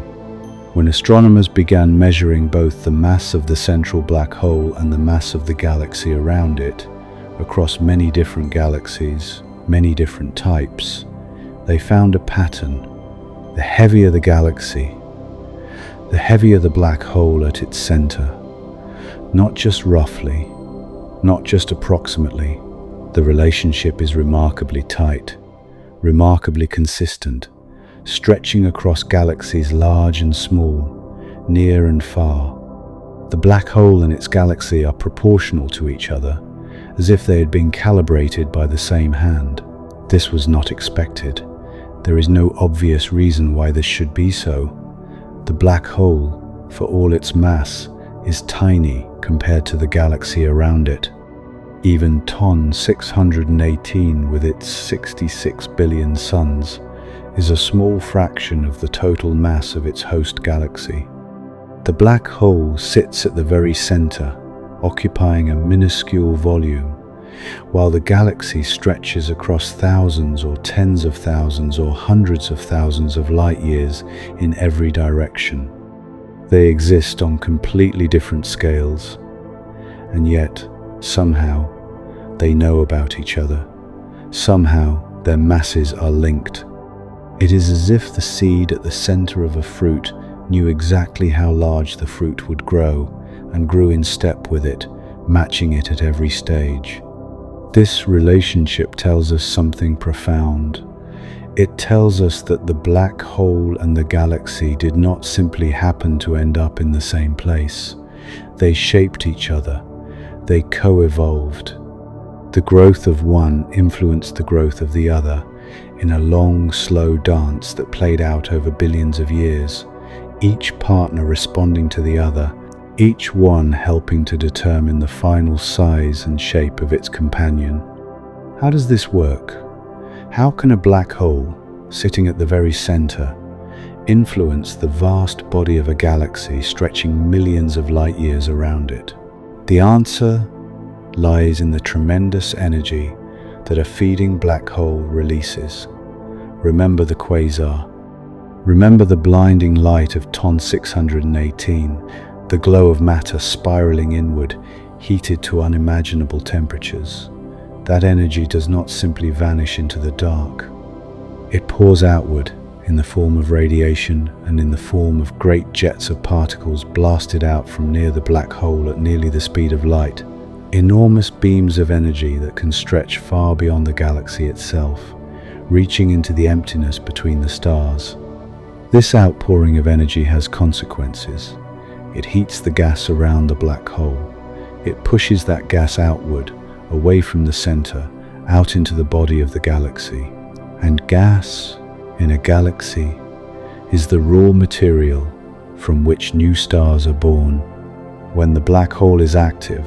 When astronomers began measuring both the mass of the central black hole and the mass of the galaxy around it, across many different galaxies, many different types, they found a pattern. The heavier the galaxy, the heavier the black hole at its center. Not just roughly, not just approximately. The relationship is remarkably tight, remarkably consistent, stretching across galaxies large and small, near and far. The black hole and its galaxy are proportional to each other, as if they had been calibrated by the same hand. This was not expected. There is no obvious reason why this should be so. The black hole, for all its mass, is tiny compared to the galaxy around it. Even Ton 618, with its 66 billion suns, is a small fraction of the total mass of its host galaxy. The black hole sits at the very center, occupying a minuscule volume, while the galaxy stretches across thousands or tens of thousands or hundreds of thousands of light years in every direction. They exist on completely different scales, and yet, somehow, they know about each other. Somehow, their masses are linked. It is as if the seed at the center of a fruit knew exactly how large the fruit would grow, and grew in step with it, matching it at every stage. This relationship tells us something profound. It tells us that the black hole and the galaxy did not simply happen to end up in the same place. They shaped each other. They co-evolved. The growth of one influenced the growth of the other in a long, slow dance that played out over billions of years, each partner responding to the other, each one helping to determine the final size and shape of its companion. How does this work? How can a black hole, sitting at the very center, influence the vast body of a galaxy stretching millions of light years around it? The answer lies in the tremendous energy that a feeding black hole releases. Remember the quasar. Remember the blinding light of Ton 618, the glow of matter spiraling inward, heated to unimaginable temperatures. That energy does not simply vanish into the dark. It pours outward in the form of radiation and in the form of great jets of particles blasted out from near the black hole at nearly the speed of light. Enormous beams of energy that can stretch far beyond the galaxy itself, reaching into the emptiness between the stars. This outpouring of energy has consequences. It heats the gas around the black hole. It pushes that gas outward, away from the center, out into the body of the galaxy. And gas in a galaxy is the raw material from which new stars are born. When the black hole is active,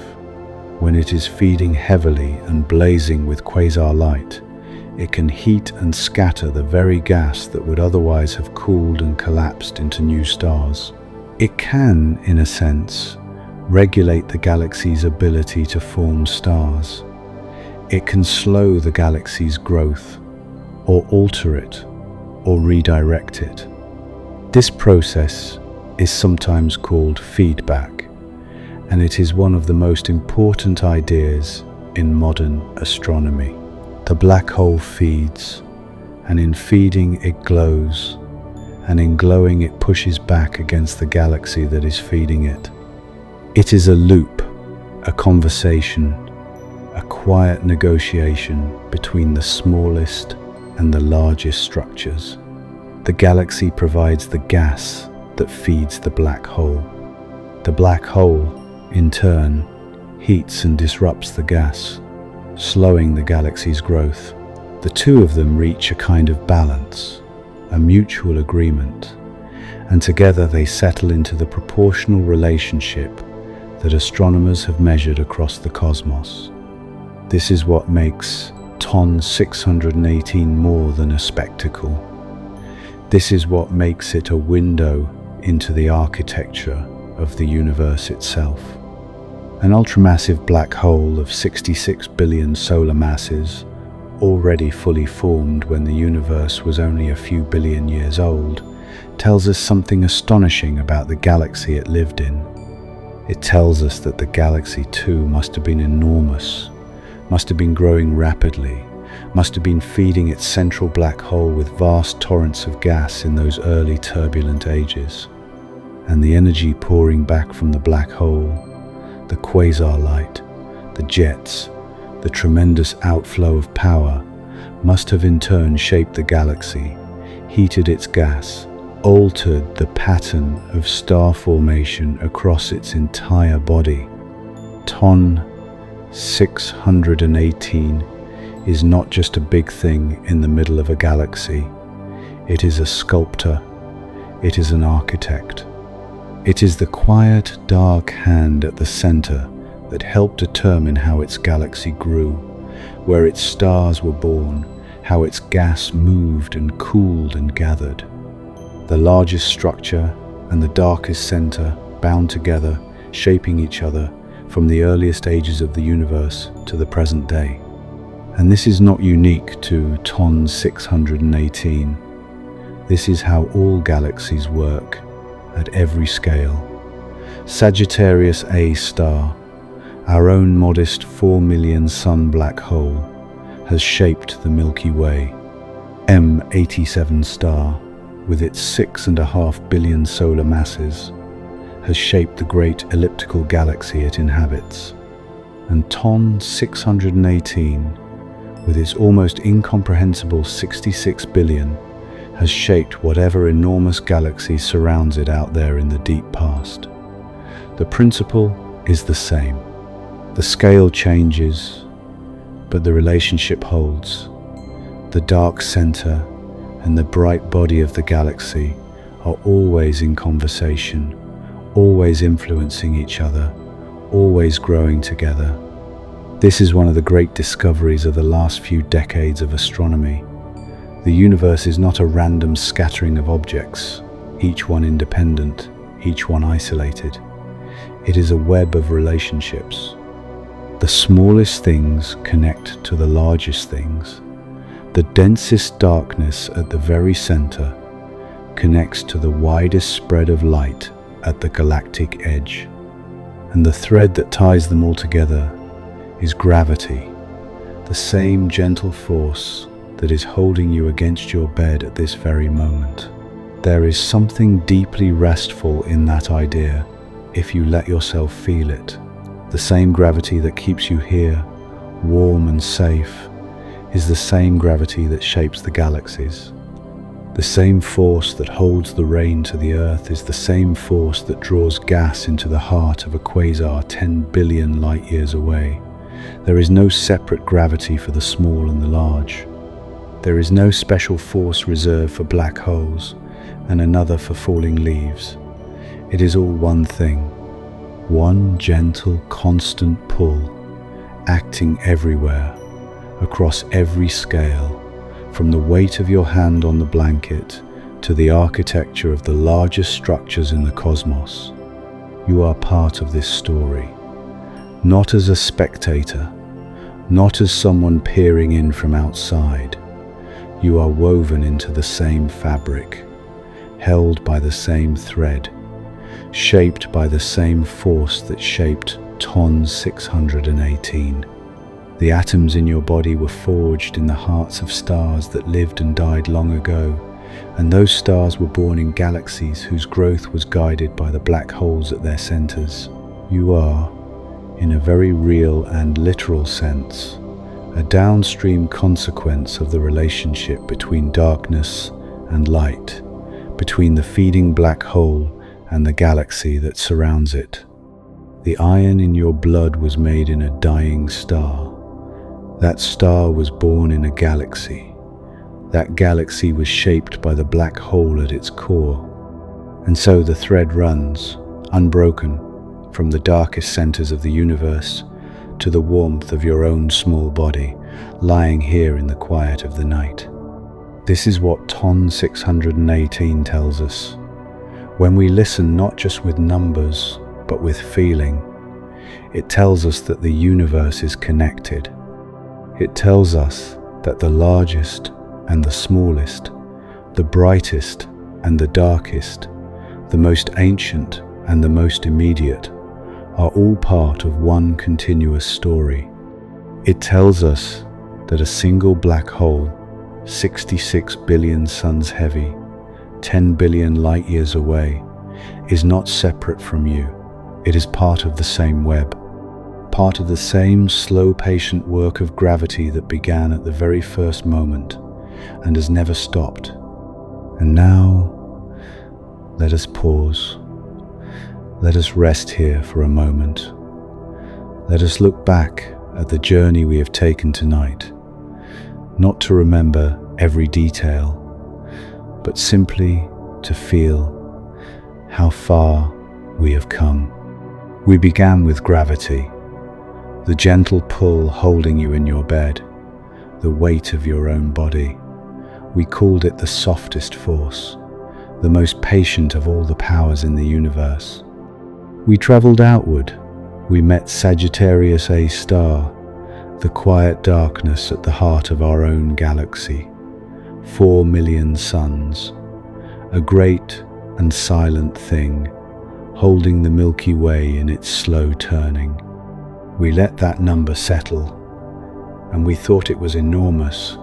when it is feeding heavily and blazing with quasar light, it can heat and scatter the very gas that would otherwise have cooled and collapsed into new stars. It can, in a sense, regulate the galaxy's ability to form stars. It can slow the galaxy's growth, or alter it, or redirect it. This process is sometimes called feedback, and it is one of the most important ideas in modern astronomy. The black hole feeds, and in feeding it glows, and in glowing it pushes back against the galaxy that is feeding it. It is a loop, a conversation, a quiet negotiation between the smallest and the largest structures. The galaxy provides the gas that feeds the black hole. The black hole, in turn, heats and disrupts the gas, slowing the galaxy's growth. The two of them reach a kind of balance, a mutual agreement, and together they settle into the proportional relationship that astronomers have measured across the cosmos. This is what makes TON 618 more than a spectacle. This is what makes it a window into the architecture of the universe itself. An ultramassive black hole of 66 billion solar masses, already fully formed when the universe was only a few billion years old, tells us something astonishing about the galaxy it lived in. It tells us that the galaxy too must have been enormous, must have been growing rapidly, must have been feeding its central black hole with vast torrents of gas in those early turbulent ages. And the energy pouring back from the black hole, the quasar light, the jets, the tremendous outflow of power, must have in turn shaped the galaxy, heated its gas, altered the pattern of star formation across its entire body. TON 618 is not just a big thing in the middle of a galaxy. It is a sculptor. It is an architect. It is the quiet, dark hand at the center that helped determine how its galaxy grew, where its stars were born, how its gas moved and cooled and gathered. The largest structure and the darkest center bound together, shaping each other from the earliest ages of the universe to the present day. And this is not unique to TON 618. This is how all galaxies work at every scale. Sagittarius A star, our own modest 4 million sun black hole, has shaped the Milky Way. M87 star, with its 6.5 billion solar masses, has shaped the great elliptical galaxy it inhabits. And TON 618, with its almost incomprehensible 66 billion, has shaped whatever enormous galaxy surrounds it out there in the deep past. The principle is the same. The scale changes, but the relationship holds. The dark center and the bright body of the galaxy are always in conversation, always influencing each other, always growing together. This is one of the great discoveries of the last few decades of astronomy. The universe is not a random scattering of objects, each one independent, each one isolated. It is a web of relationships. The smallest things connect to the largest things. The densest darkness at the very center connects to the widest spread of light at the galactic edge. And the thread that ties them all together is gravity, the same gentle force that is holding you against your bed at this very moment. There is something deeply restful in that idea if you let yourself feel it. The same gravity that keeps you here, warm and safe, is the same gravity that shapes the galaxies. The same force that holds the rain to the earth is the same force that draws gas into the heart of a quasar 10 billion light years away. There is no separate gravity for the small and the large. There is no special force reserved for black holes and another for falling leaves. It is all one thing, one gentle, constant pull, acting everywhere, across every scale, from the weight of your hand on the blanket to the architecture of the largest structures in the cosmos. You are part of this story, not as a spectator, not as someone peering in from outside. You are woven into the same fabric, held by the same thread, shaped by the same force that shaped Ton 618. The atoms in your body were forged in the hearts of stars that lived and died long ago, and those stars were born in galaxies whose growth was guided by the black holes at their centers. You are, in a very real and literal sense, a downstream consequence of the relationship between darkness and light, between the feeding black hole and the galaxy that surrounds it. The iron in your blood was made in a dying star. That star was born in a galaxy. That galaxy was shaped by the black hole at its core. And so the thread runs, unbroken, from the darkest centers of the universe to the warmth of your own small body, lying here in the quiet of the night. This is what Ton 618 tells us. When we listen not just with numbers, but with feeling, it tells us that the universe is connected. It tells us that the largest and the smallest, the brightest and the darkest, the most ancient and the most immediate, are all part of one continuous story. It tells us that a single black hole, 66 billion suns heavy, 10 billion light years away, is not separate from you. It is part of the same web, part of the same slow, patient work of gravity that began at the very first moment and has never stopped. And now, let us pause. Let us rest here for a moment. Let us look back at the journey we have taken tonight, not to remember every detail, but simply to feel how far we have come. We began with gravity, the gentle pull holding you in your bed, the weight of your own body. We called it the softest force, the most patient of all the powers in the universe. We traveled outward. We met Sagittarius A star, the quiet darkness at the heart of our own galaxy. 4 million suns, a great and silent thing, holding the Milky Way in its slow turning. We let that number settle, and we thought it was enormous.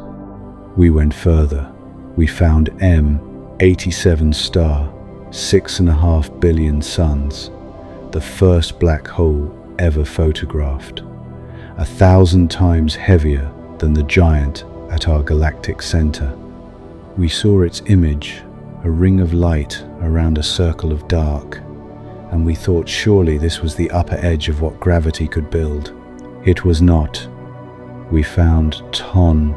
We went further. We found M87 star, 6.5 billion suns, the first black hole ever photographed, 1,000 times heavier than the giant at our galactic center. We saw its image, a ring of light around a circle of dark, and we thought surely this was the upper edge of what gravity could build. It was not. We found Ton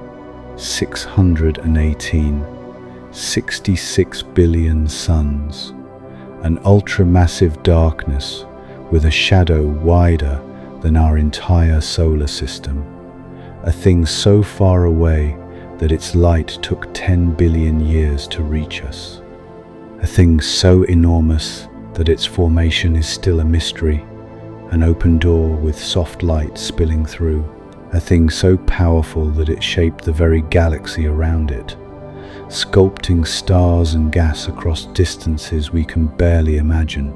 618, 66 billion suns, an ultramassive darkness with a shadow wider than our entire solar system, a thing so far away that its light took 10 billion years to reach us, a thing so enormous that its formation is still a mystery, an open door with soft light spilling through, a thing so powerful that it shaped the very galaxy around it, sculpting stars and gas across distances we can barely imagine.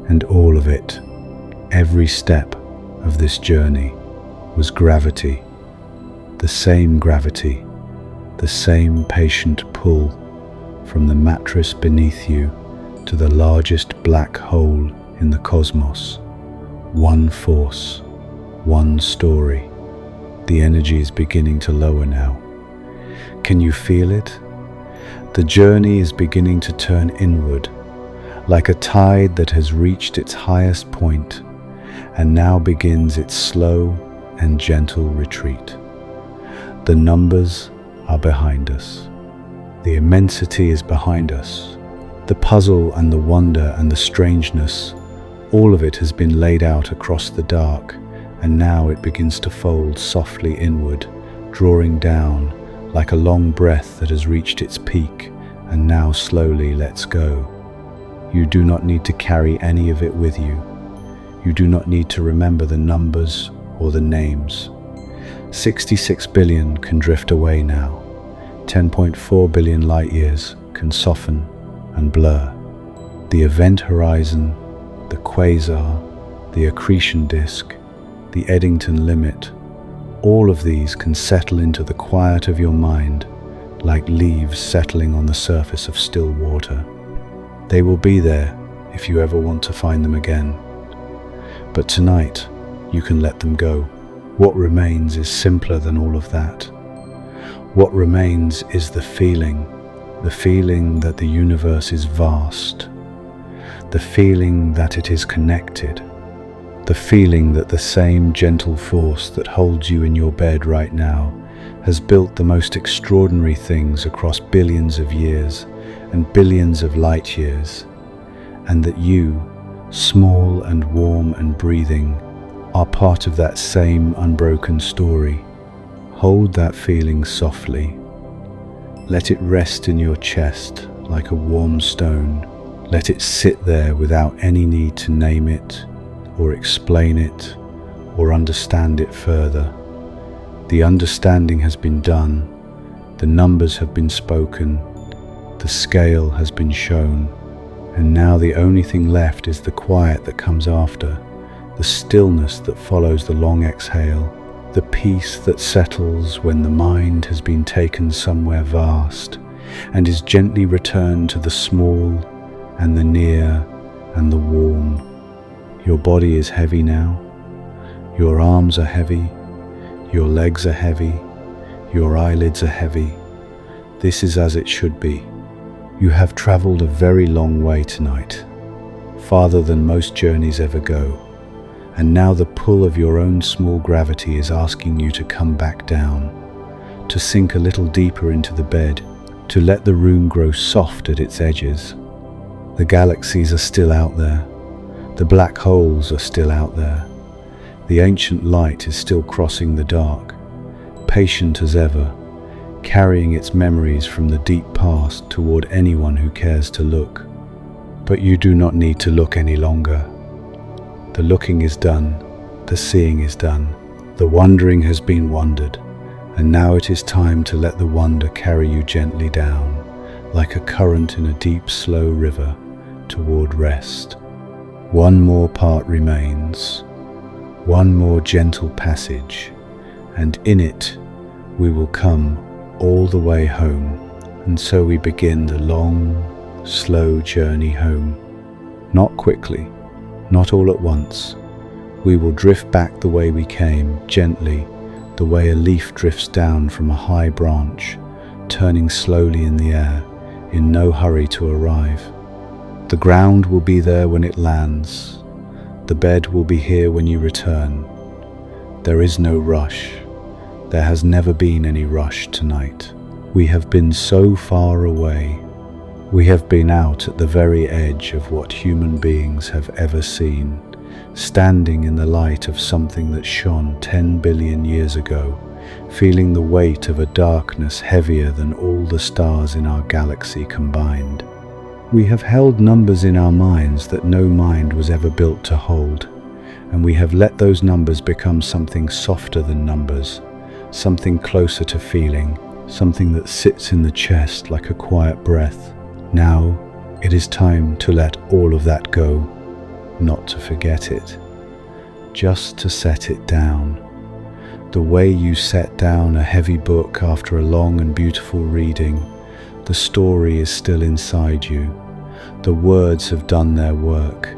And all of it, every step of this journey, was gravity, the same gravity, the same patient pull from the mattress beneath you to the largest black hole in the cosmos. One force, one story. The energy is beginning to lower now. Can you feel it? The journey is beginning to turn inward, like a tide that has reached its highest point and now begins its slow and gentle retreat. The numbers are behind us. The immensity is behind us. The puzzle and the wonder and the strangeness, all of it has been laid out across the dark, and now it begins to fold softly inward, drawing down like a long breath that has reached its peak and now slowly lets go. You do not need to carry any of it with you. You do not need to remember the numbers or the names. 66 billion can drift away now. 10.4 billion light years can soften and blur. The event horizon, the quasar, the accretion disk, the Eddington limit, all of these can settle into the quiet of your mind like leaves settling on the surface of still water. They will be there if you ever want to find them again. But tonight, you can let them go. What remains is simpler than all of that. What remains is the feeling that the universe is vast, the feeling that it is connected, the feeling that the same gentle force that holds you in your bed right now has built the most extraordinary things across billions of years and billions of light years, and that you, small and warm and breathing, are part of that same unbroken story. Hold that feeling softly. Let it rest in your chest like a warm stone. Let it sit there without any need to name it or explain it or understand it further. The understanding has been done. The numbers have been spoken. The scale has been shown. And now the only thing left is the quiet that comes after, the stillness that follows the long exhale, the peace that settles when the mind has been taken somewhere vast and is gently returned to the small and the near and the warm. Your body is heavy now. Your arms are heavy. Your legs are heavy. Your eyelids are heavy. This is as it should be. You have traveled a very long way tonight, farther than most journeys ever go, and now the pull of your own small gravity is asking you to come back down, to sink a little deeper into the bed, to let the room grow soft at its edges. The galaxies are still out there. The black holes are still out there. The ancient light is still crossing the dark, patient as ever, carrying its memories from the deep past toward anyone who cares to look. But you do not need to look any longer. The looking is done, the seeing is done, the wondering has been wondered, and now it is time to let the wonder carry you gently down, like a current in a deep, slow river, toward rest. One more part remains, one more gentle passage, and in it we will come all the way home, and so we begin the long, slow journey home. Not quickly, not all at once. We will drift back the way we came, gently, the way a leaf drifts down from a high branch, turning slowly in the air, in no hurry to arrive. The ground will be there when it lands. The bed will be here when you return. There is no rush. There has never been any rush tonight. We have been so far away. We have been out at the very edge of what human beings have ever seen, standing in the light of something that shone 10 billion years ago, feeling the weight of a darkness heavier than all the stars in our galaxy combined. We have held numbers in our minds that no mind was ever built to hold, and we have let those numbers become something softer than numbers, something closer to feeling, something that sits in the chest like a quiet breath. Now it is time to let all of that go, not to forget it, just to set it down. The way you set down a heavy book after a long and beautiful reading, the story is still inside you. The words have done their work,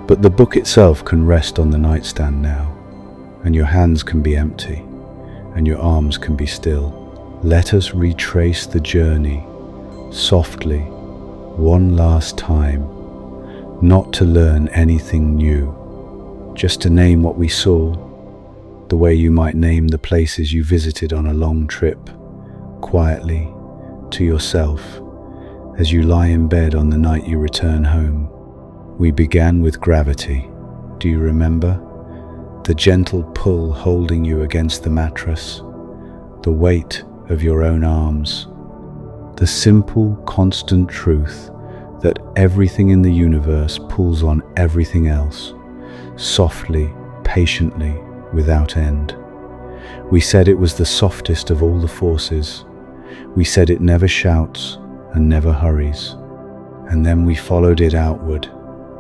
but the book itself can rest on the nightstand now, and your hands can be empty, and your arms can be still. Let us retrace the journey, softly, one last time, not to learn anything new, just to name what we saw, the way you might name the places you visited on a long trip, quietly, to yourself, as you lie in bed on the night you return home. We began with gravity. Do you remember? The gentle pull holding you against the mattress, the weight of your own arms, the simple, constant truth that everything in the universe pulls on everything else, softly, patiently, without end. We said it was the softest of all the forces. We said it never shouts and never hurries. And then we followed it outward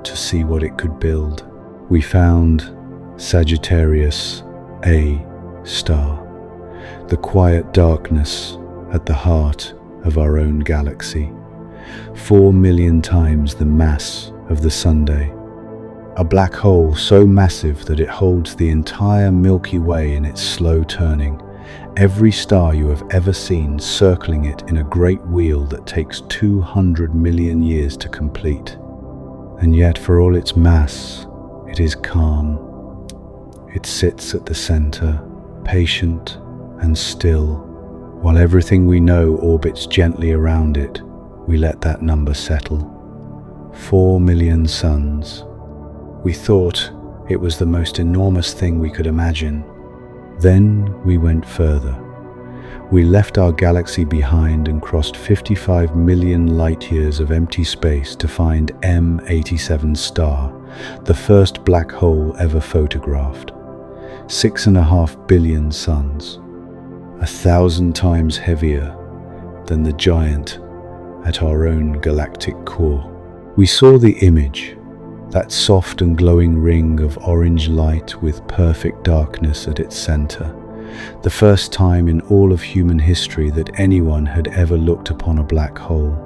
to see what it could build. We found Sagittarius A star, the quiet darkness at the heart of our own galaxy, 4 million times the mass of the Sunday. A black hole so massive that it holds the entire Milky Way in its slow turning, every star you have ever seen circling it in a great wheel that takes 200 million years to complete. And yet, for all its mass, it is calm. It sits at the center, patient and still. While everything we know orbits gently around it, we let that number settle. 4 million suns. We thought it was the most enormous thing we could imagine. Then we went further. We left our galaxy behind and crossed 55 million light-years of empty space to find M87 star, the first black hole ever photographed. 6.5 billion suns, 1,000 times heavier than the giant at our own galactic core. We saw the image, that soft and glowing ring of orange light with perfect darkness at its center. The first time in all of human history that anyone had ever looked upon a black hole.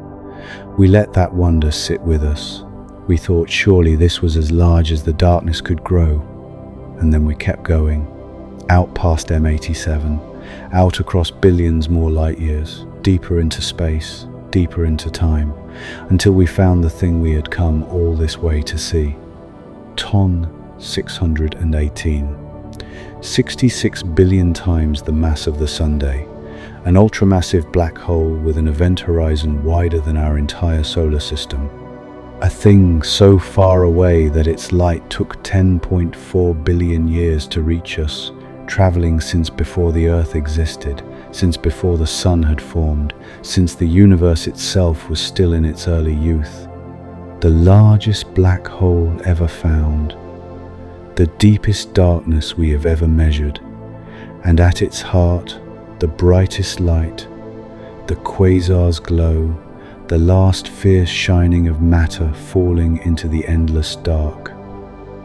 We let that wonder sit with us. We thought surely this was as large as the darkness could grow. And then we kept going, out past M87, out across billions more light years, deeper into space, deeper into time, until we found the thing we had come all this way to see. Ton 618. 66 billion times the mass of the Sunday, an ultramassive black hole with an event horizon wider than our entire solar system. A thing so far away that its light took 10.4 billion years to reach us, traveling since before the Earth existed, since before the sun had formed, since the universe itself was still in its early youth. The largest black hole ever found, the deepest darkness we have ever measured, and at its heart, the brightest light, the quasar's glow, the last fierce shining of matter falling into the endless dark.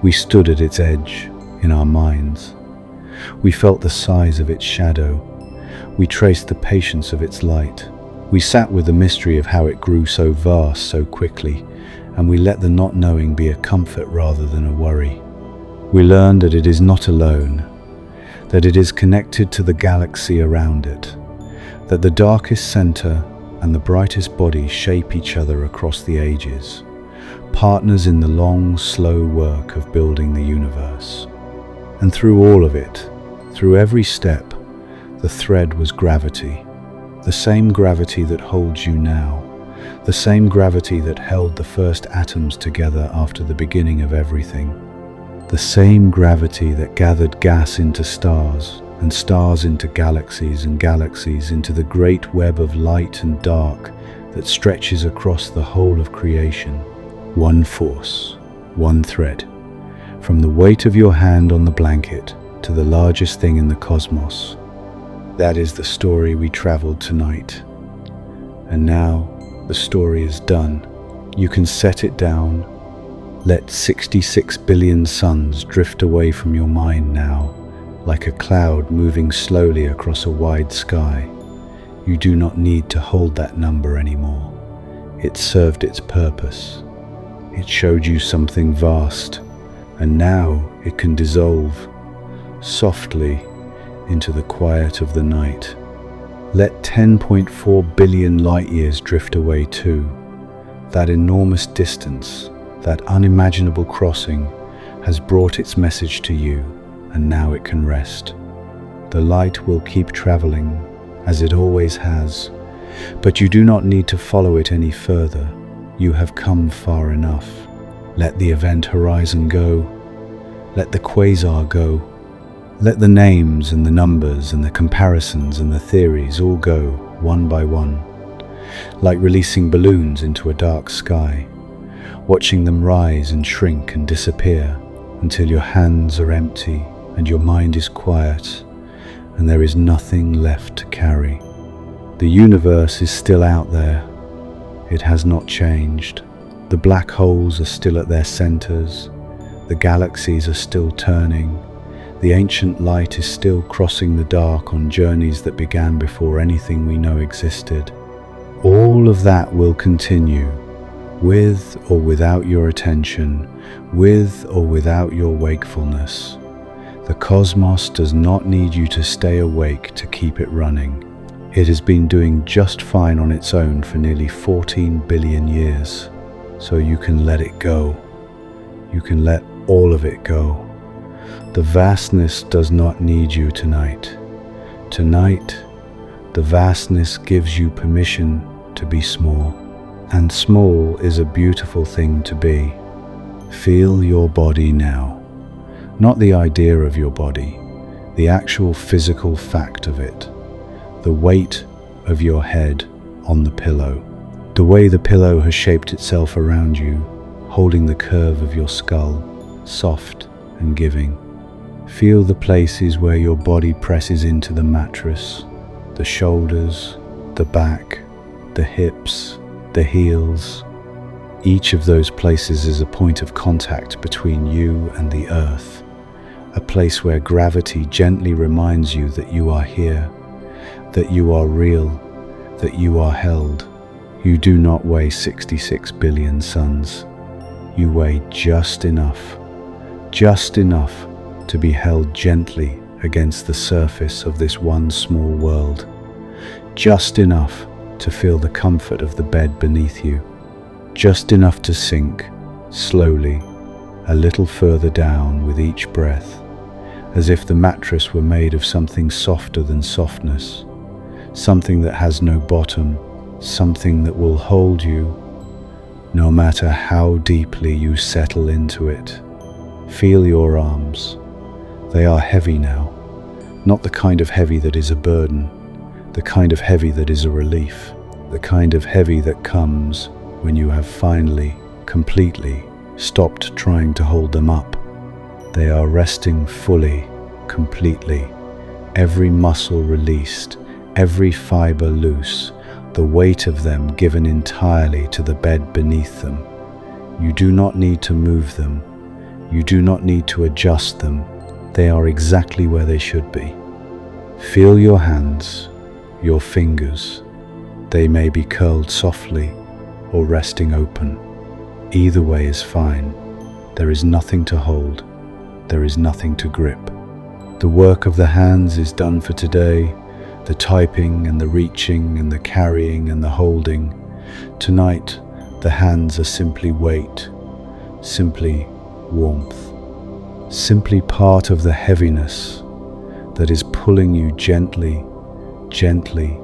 We stood at its edge in our minds. We felt the size of its shadow. We traced the patience of its light. We sat with the mystery of how it grew so vast so quickly, and we let the not knowing be a comfort rather than a worry. We learned that it is not alone, that it is connected to the galaxy around it, that the darkest center and the brightest body shape each other across the ages, partners in the long, slow work of building the universe. And through all of it, through every step, the thread was gravity, the same gravity that holds you now, the same gravity that held the first atoms together after the beginning of everything, the same gravity that gathered gas into stars, and stars into galaxies, and galaxies into the great web of light and dark that stretches across the whole of creation. One force, one thread, from the weight of your hand on the blanket to the largest thing in the cosmos. That is the story we traveled tonight. And now the story is done. You can set it down. Let 66 billion suns drift away from your mind now, like a cloud moving slowly across a wide sky. You do not need to hold that number anymore. It served its purpose. It showed you something vast, and now it can dissolve softly into the quiet of the night. Let 10.4 billion light years drift away too. That enormous distance, that unimaginable crossing, has brought its message to you, and now it can rest. The light will keep traveling, as it always has, but you do not need to follow it any further. You have come far enough. Let the event horizon go. Let the quasar go. Let the names and the numbers and the comparisons and the theories all go, one by one, like releasing balloons into a dark sky, watching them rise and shrink and disappear until your hands are empty and your mind is quiet and there is nothing left to carry. The universe is still out there. It has not changed. The black holes are still at their centers. The galaxies are still turning. The ancient light is still crossing the dark on journeys that began before anything we know existed. All of that will continue, with or without your attention, with or without your wakefulness. The cosmos does not need you to stay awake to keep it running. It has been doing just fine on its own for nearly 14 billion years, so you can let it go. You can let all of it go. The vastness does not need you tonight. Tonight, the vastness gives you permission to be small. And small is a beautiful thing to be. Feel your body now. Not the idea of your body, the actual physical fact of it. The weight of your head on the pillow. The way the pillow has shaped itself around you, holding the curve of your skull, soft and giving. Feel the places where your body presses into the mattress, the shoulders, the back, the hips, the heels. Each of those places is a point of contact between you and the earth, a place where gravity gently reminds you that you are here, that you are real, that you are held. You do not weigh 66 billion suns. You weigh just enough to be held gently against the surface of this one small world, just enough to feel the comfort of the bed beneath you, just enough to sink slowly a little further down with each breath, as if the mattress were made of something softer than softness, something that has no bottom, something that will hold you no matter how deeply you settle into it. Feel your arms. They are heavy now, not the kind of heavy that is a burden, the kind of heavy that is a relief, the kind of heavy that comes when you have finally, completely stopped trying to hold them up. They are resting fully, completely, every muscle released, every fiber loose, the weight of them given entirely to the bed beneath them. You do not need to move them. You do not need to adjust them. They are exactly where they should be. Feel your hands, your fingers. They may be curled softly or resting open. Either way is fine. There is nothing to hold. There is nothing to grip. The work of the hands is done for today. The typing and the reaching and the carrying and the holding. Tonight, the hands are simply weight, simply warmth, simply part of the heaviness that is pulling you gently, gently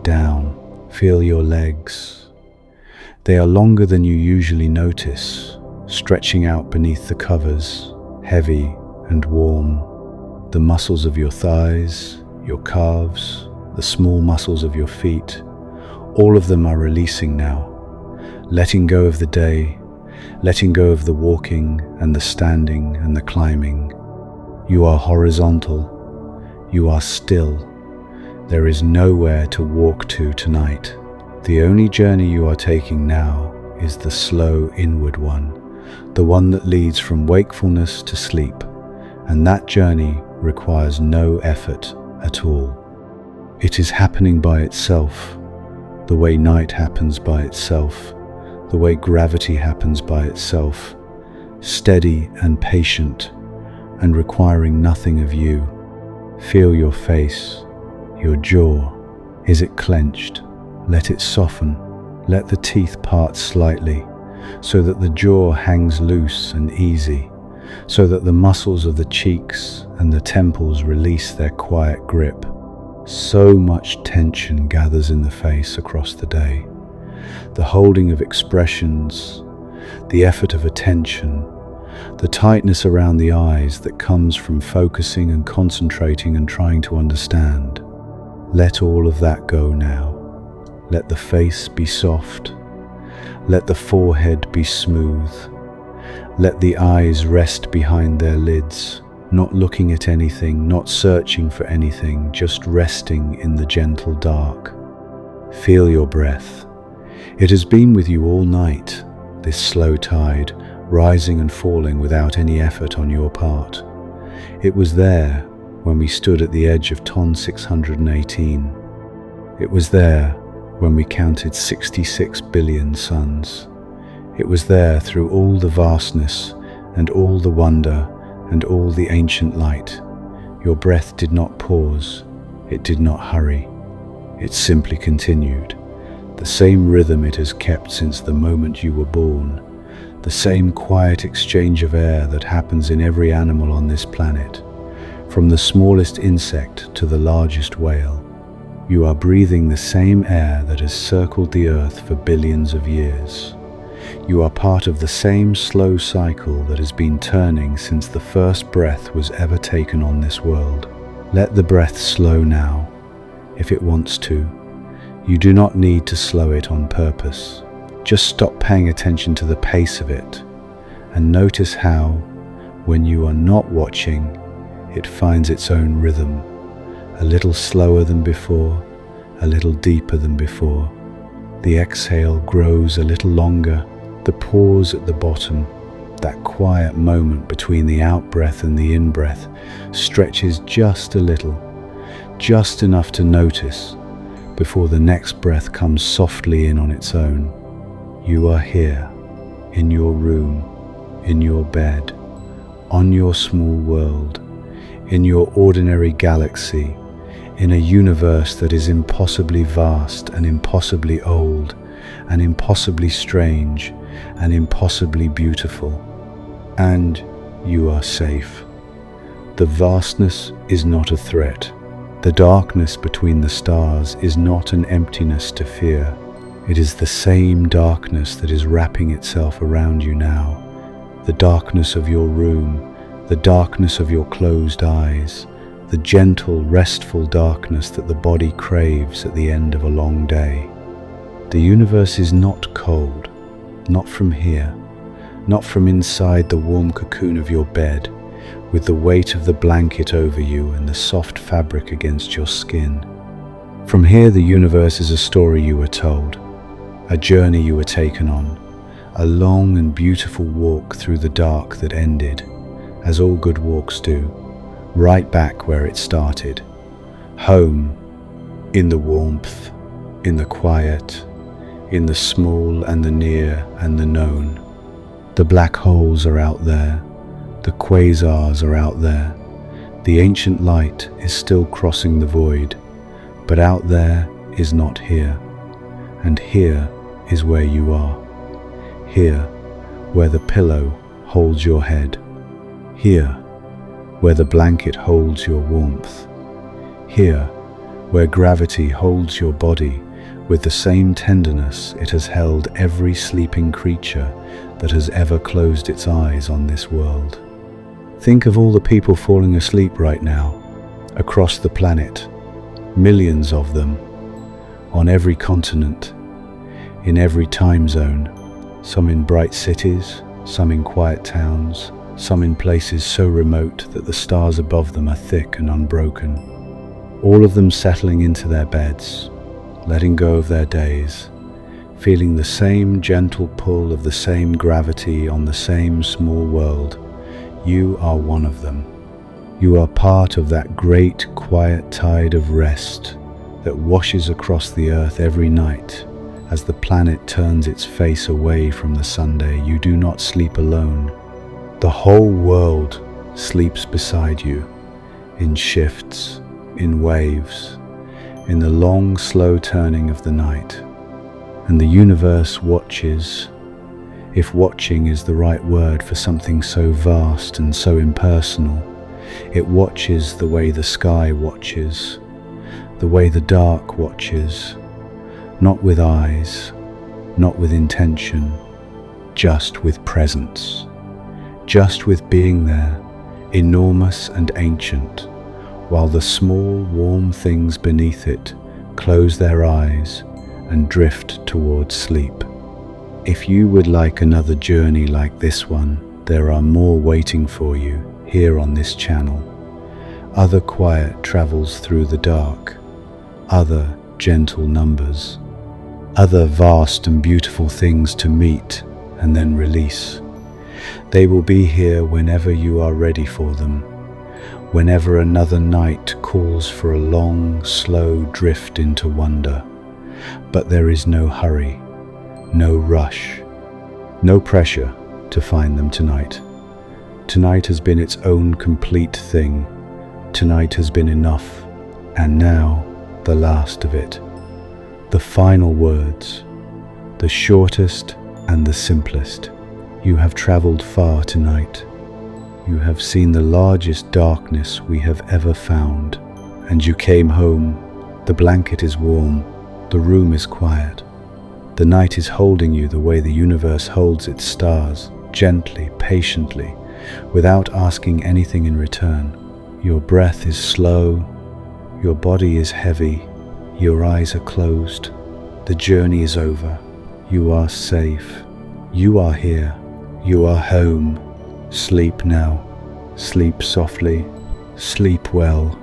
down. Feel your legs. They are longer than you usually notice, stretching out beneath the covers, heavy and warm. The muscles of your thighs, your calves, the small muscles of your feet, all of them are releasing now, letting go of the day, letting go of the walking and the standing and the climbing. You are horizontal. You are still. There is nowhere to walk to tonight. The only journey you are taking now is the slow inward one, the one that leads from wakefulness to sleep, and that journey requires no effort at all. It is happening by itself, the way night happens by itself, the way gravity happens by itself, steady and patient and requiring nothing of you. Feel your face, your jaw, Is it clenched? Let it soften. Let the teeth part slightly, so that the jaw hangs loose and easy, so that the muscles of the cheeks and the temples release their quiet grip. So much tension gathers in the face across the day. The holding of expressions, the effort of attention, the tightness around the eyes that comes from focusing and concentrating and trying to understand. Let all of that go now. Let the face be soft. Let the forehead be smooth. Let the eyes rest behind their lids, not looking at anything, not searching for anything, just resting in the gentle dark. Feel your breath. It has been with you all night, this slow tide, rising and falling without any effort on your part. It was there when we stood at the edge of Ton 618. It was there when we counted 66 billion suns. It was there through all the vastness and all the wonder and all the ancient light. Your breath did not pause, it did not hurry, it simply continued. The same rhythm it has kept since the moment you were born, the same quiet exchange of air that happens in every animal on this planet, from the smallest insect to the largest whale. You are breathing the same air that has circled the earth for billions of years. You are part of the same slow cycle that has been turning since the first breath was ever taken on this world. Let the breath slow now, if it wants to. You do not need to slow it on purpose. Just stop paying attention to the pace of it and notice how, when you are not watching, it finds its own rhythm, a little slower than before, a little deeper than before. The exhale grows a little longer. The pause at the bottom, that quiet moment between the out-breath and the in-breath, stretches just a little, just enough to notice, before the next breath comes softly in on its own. You are here, in your room, in your bed, on your small world, in your ordinary galaxy, in a universe that is impossibly vast and impossibly old and impossibly strange and impossibly beautiful. And you are safe. The vastness is not a threat. The darkness between the stars is not an emptiness to fear. It is the same darkness that is wrapping itself around you now. The darkness of your room, the darkness of your closed eyes, the gentle, restful darkness that the body craves at the end of a long day. The universe is not cold, not from here, not from inside the warm cocoon of your bed, with the weight of the blanket over you and the soft fabric against your skin. From here, the universe is a story you were told, a journey you were taken on, a long and beautiful walk through the dark that ended, as all good walks do, right back where it started. Home, in the warmth, in the quiet, in the small and the near and the known. The black holes are out there, the quasars are out there, the ancient light is still crossing the void, but out there is not here, and here is where you are. Here, where the pillow holds your head. Here, where the blanket holds your warmth. Here, where gravity holds your body with the same tenderness it has held every sleeping creature that has ever closed its eyes on this world. Think of all the people falling asleep right now, across the planet, millions of them, on every continent, in every time zone, some in bright cities, some in quiet towns, some in places so remote that the stars above them are thick and unbroken. All of them settling into their beds, letting go of their days, feeling the same gentle pull of the same gravity on the same small world. You are one of them. You are part of that great quiet tide of rest that washes across the earth every night as the planet turns its face away from the Sunday. You do not sleep alone. The whole world sleeps beside you, in shifts, in waves, in the long, slow turning of the night. And the universe watches, if watching is the right word for something so vast and so impersonal. It watches the way the sky watches, the way the dark watches, not with eyes, not with intention, just with presence, just with being there, enormous and ancient, while the small, warm things beneath it close their eyes and drift towards sleep. If you would like another journey like this one, there are more waiting for you here on this channel. Other quiet travels through the dark, other gentle numbers, other vast and beautiful things to meet and then release. They will be here whenever you are ready for them, whenever another night calls for a long, slow drift into wonder. But there is no hurry, no rush, no pressure to find them tonight. Tonight has been its own complete thing. Tonight has been enough. And now, the last of it. The final words, the shortest and the simplest. You have traveled far tonight. You have seen the largest darkness we have ever found. And you came home. The blanket is warm. The room is quiet. The night is holding you the way the universe holds its stars, gently, patiently, without asking anything in return. Your breath is slow. Your body is heavy. Your eyes are closed. The journey is over. You are safe. You are here. You are home. Sleep now. Sleep softly. Sleep well.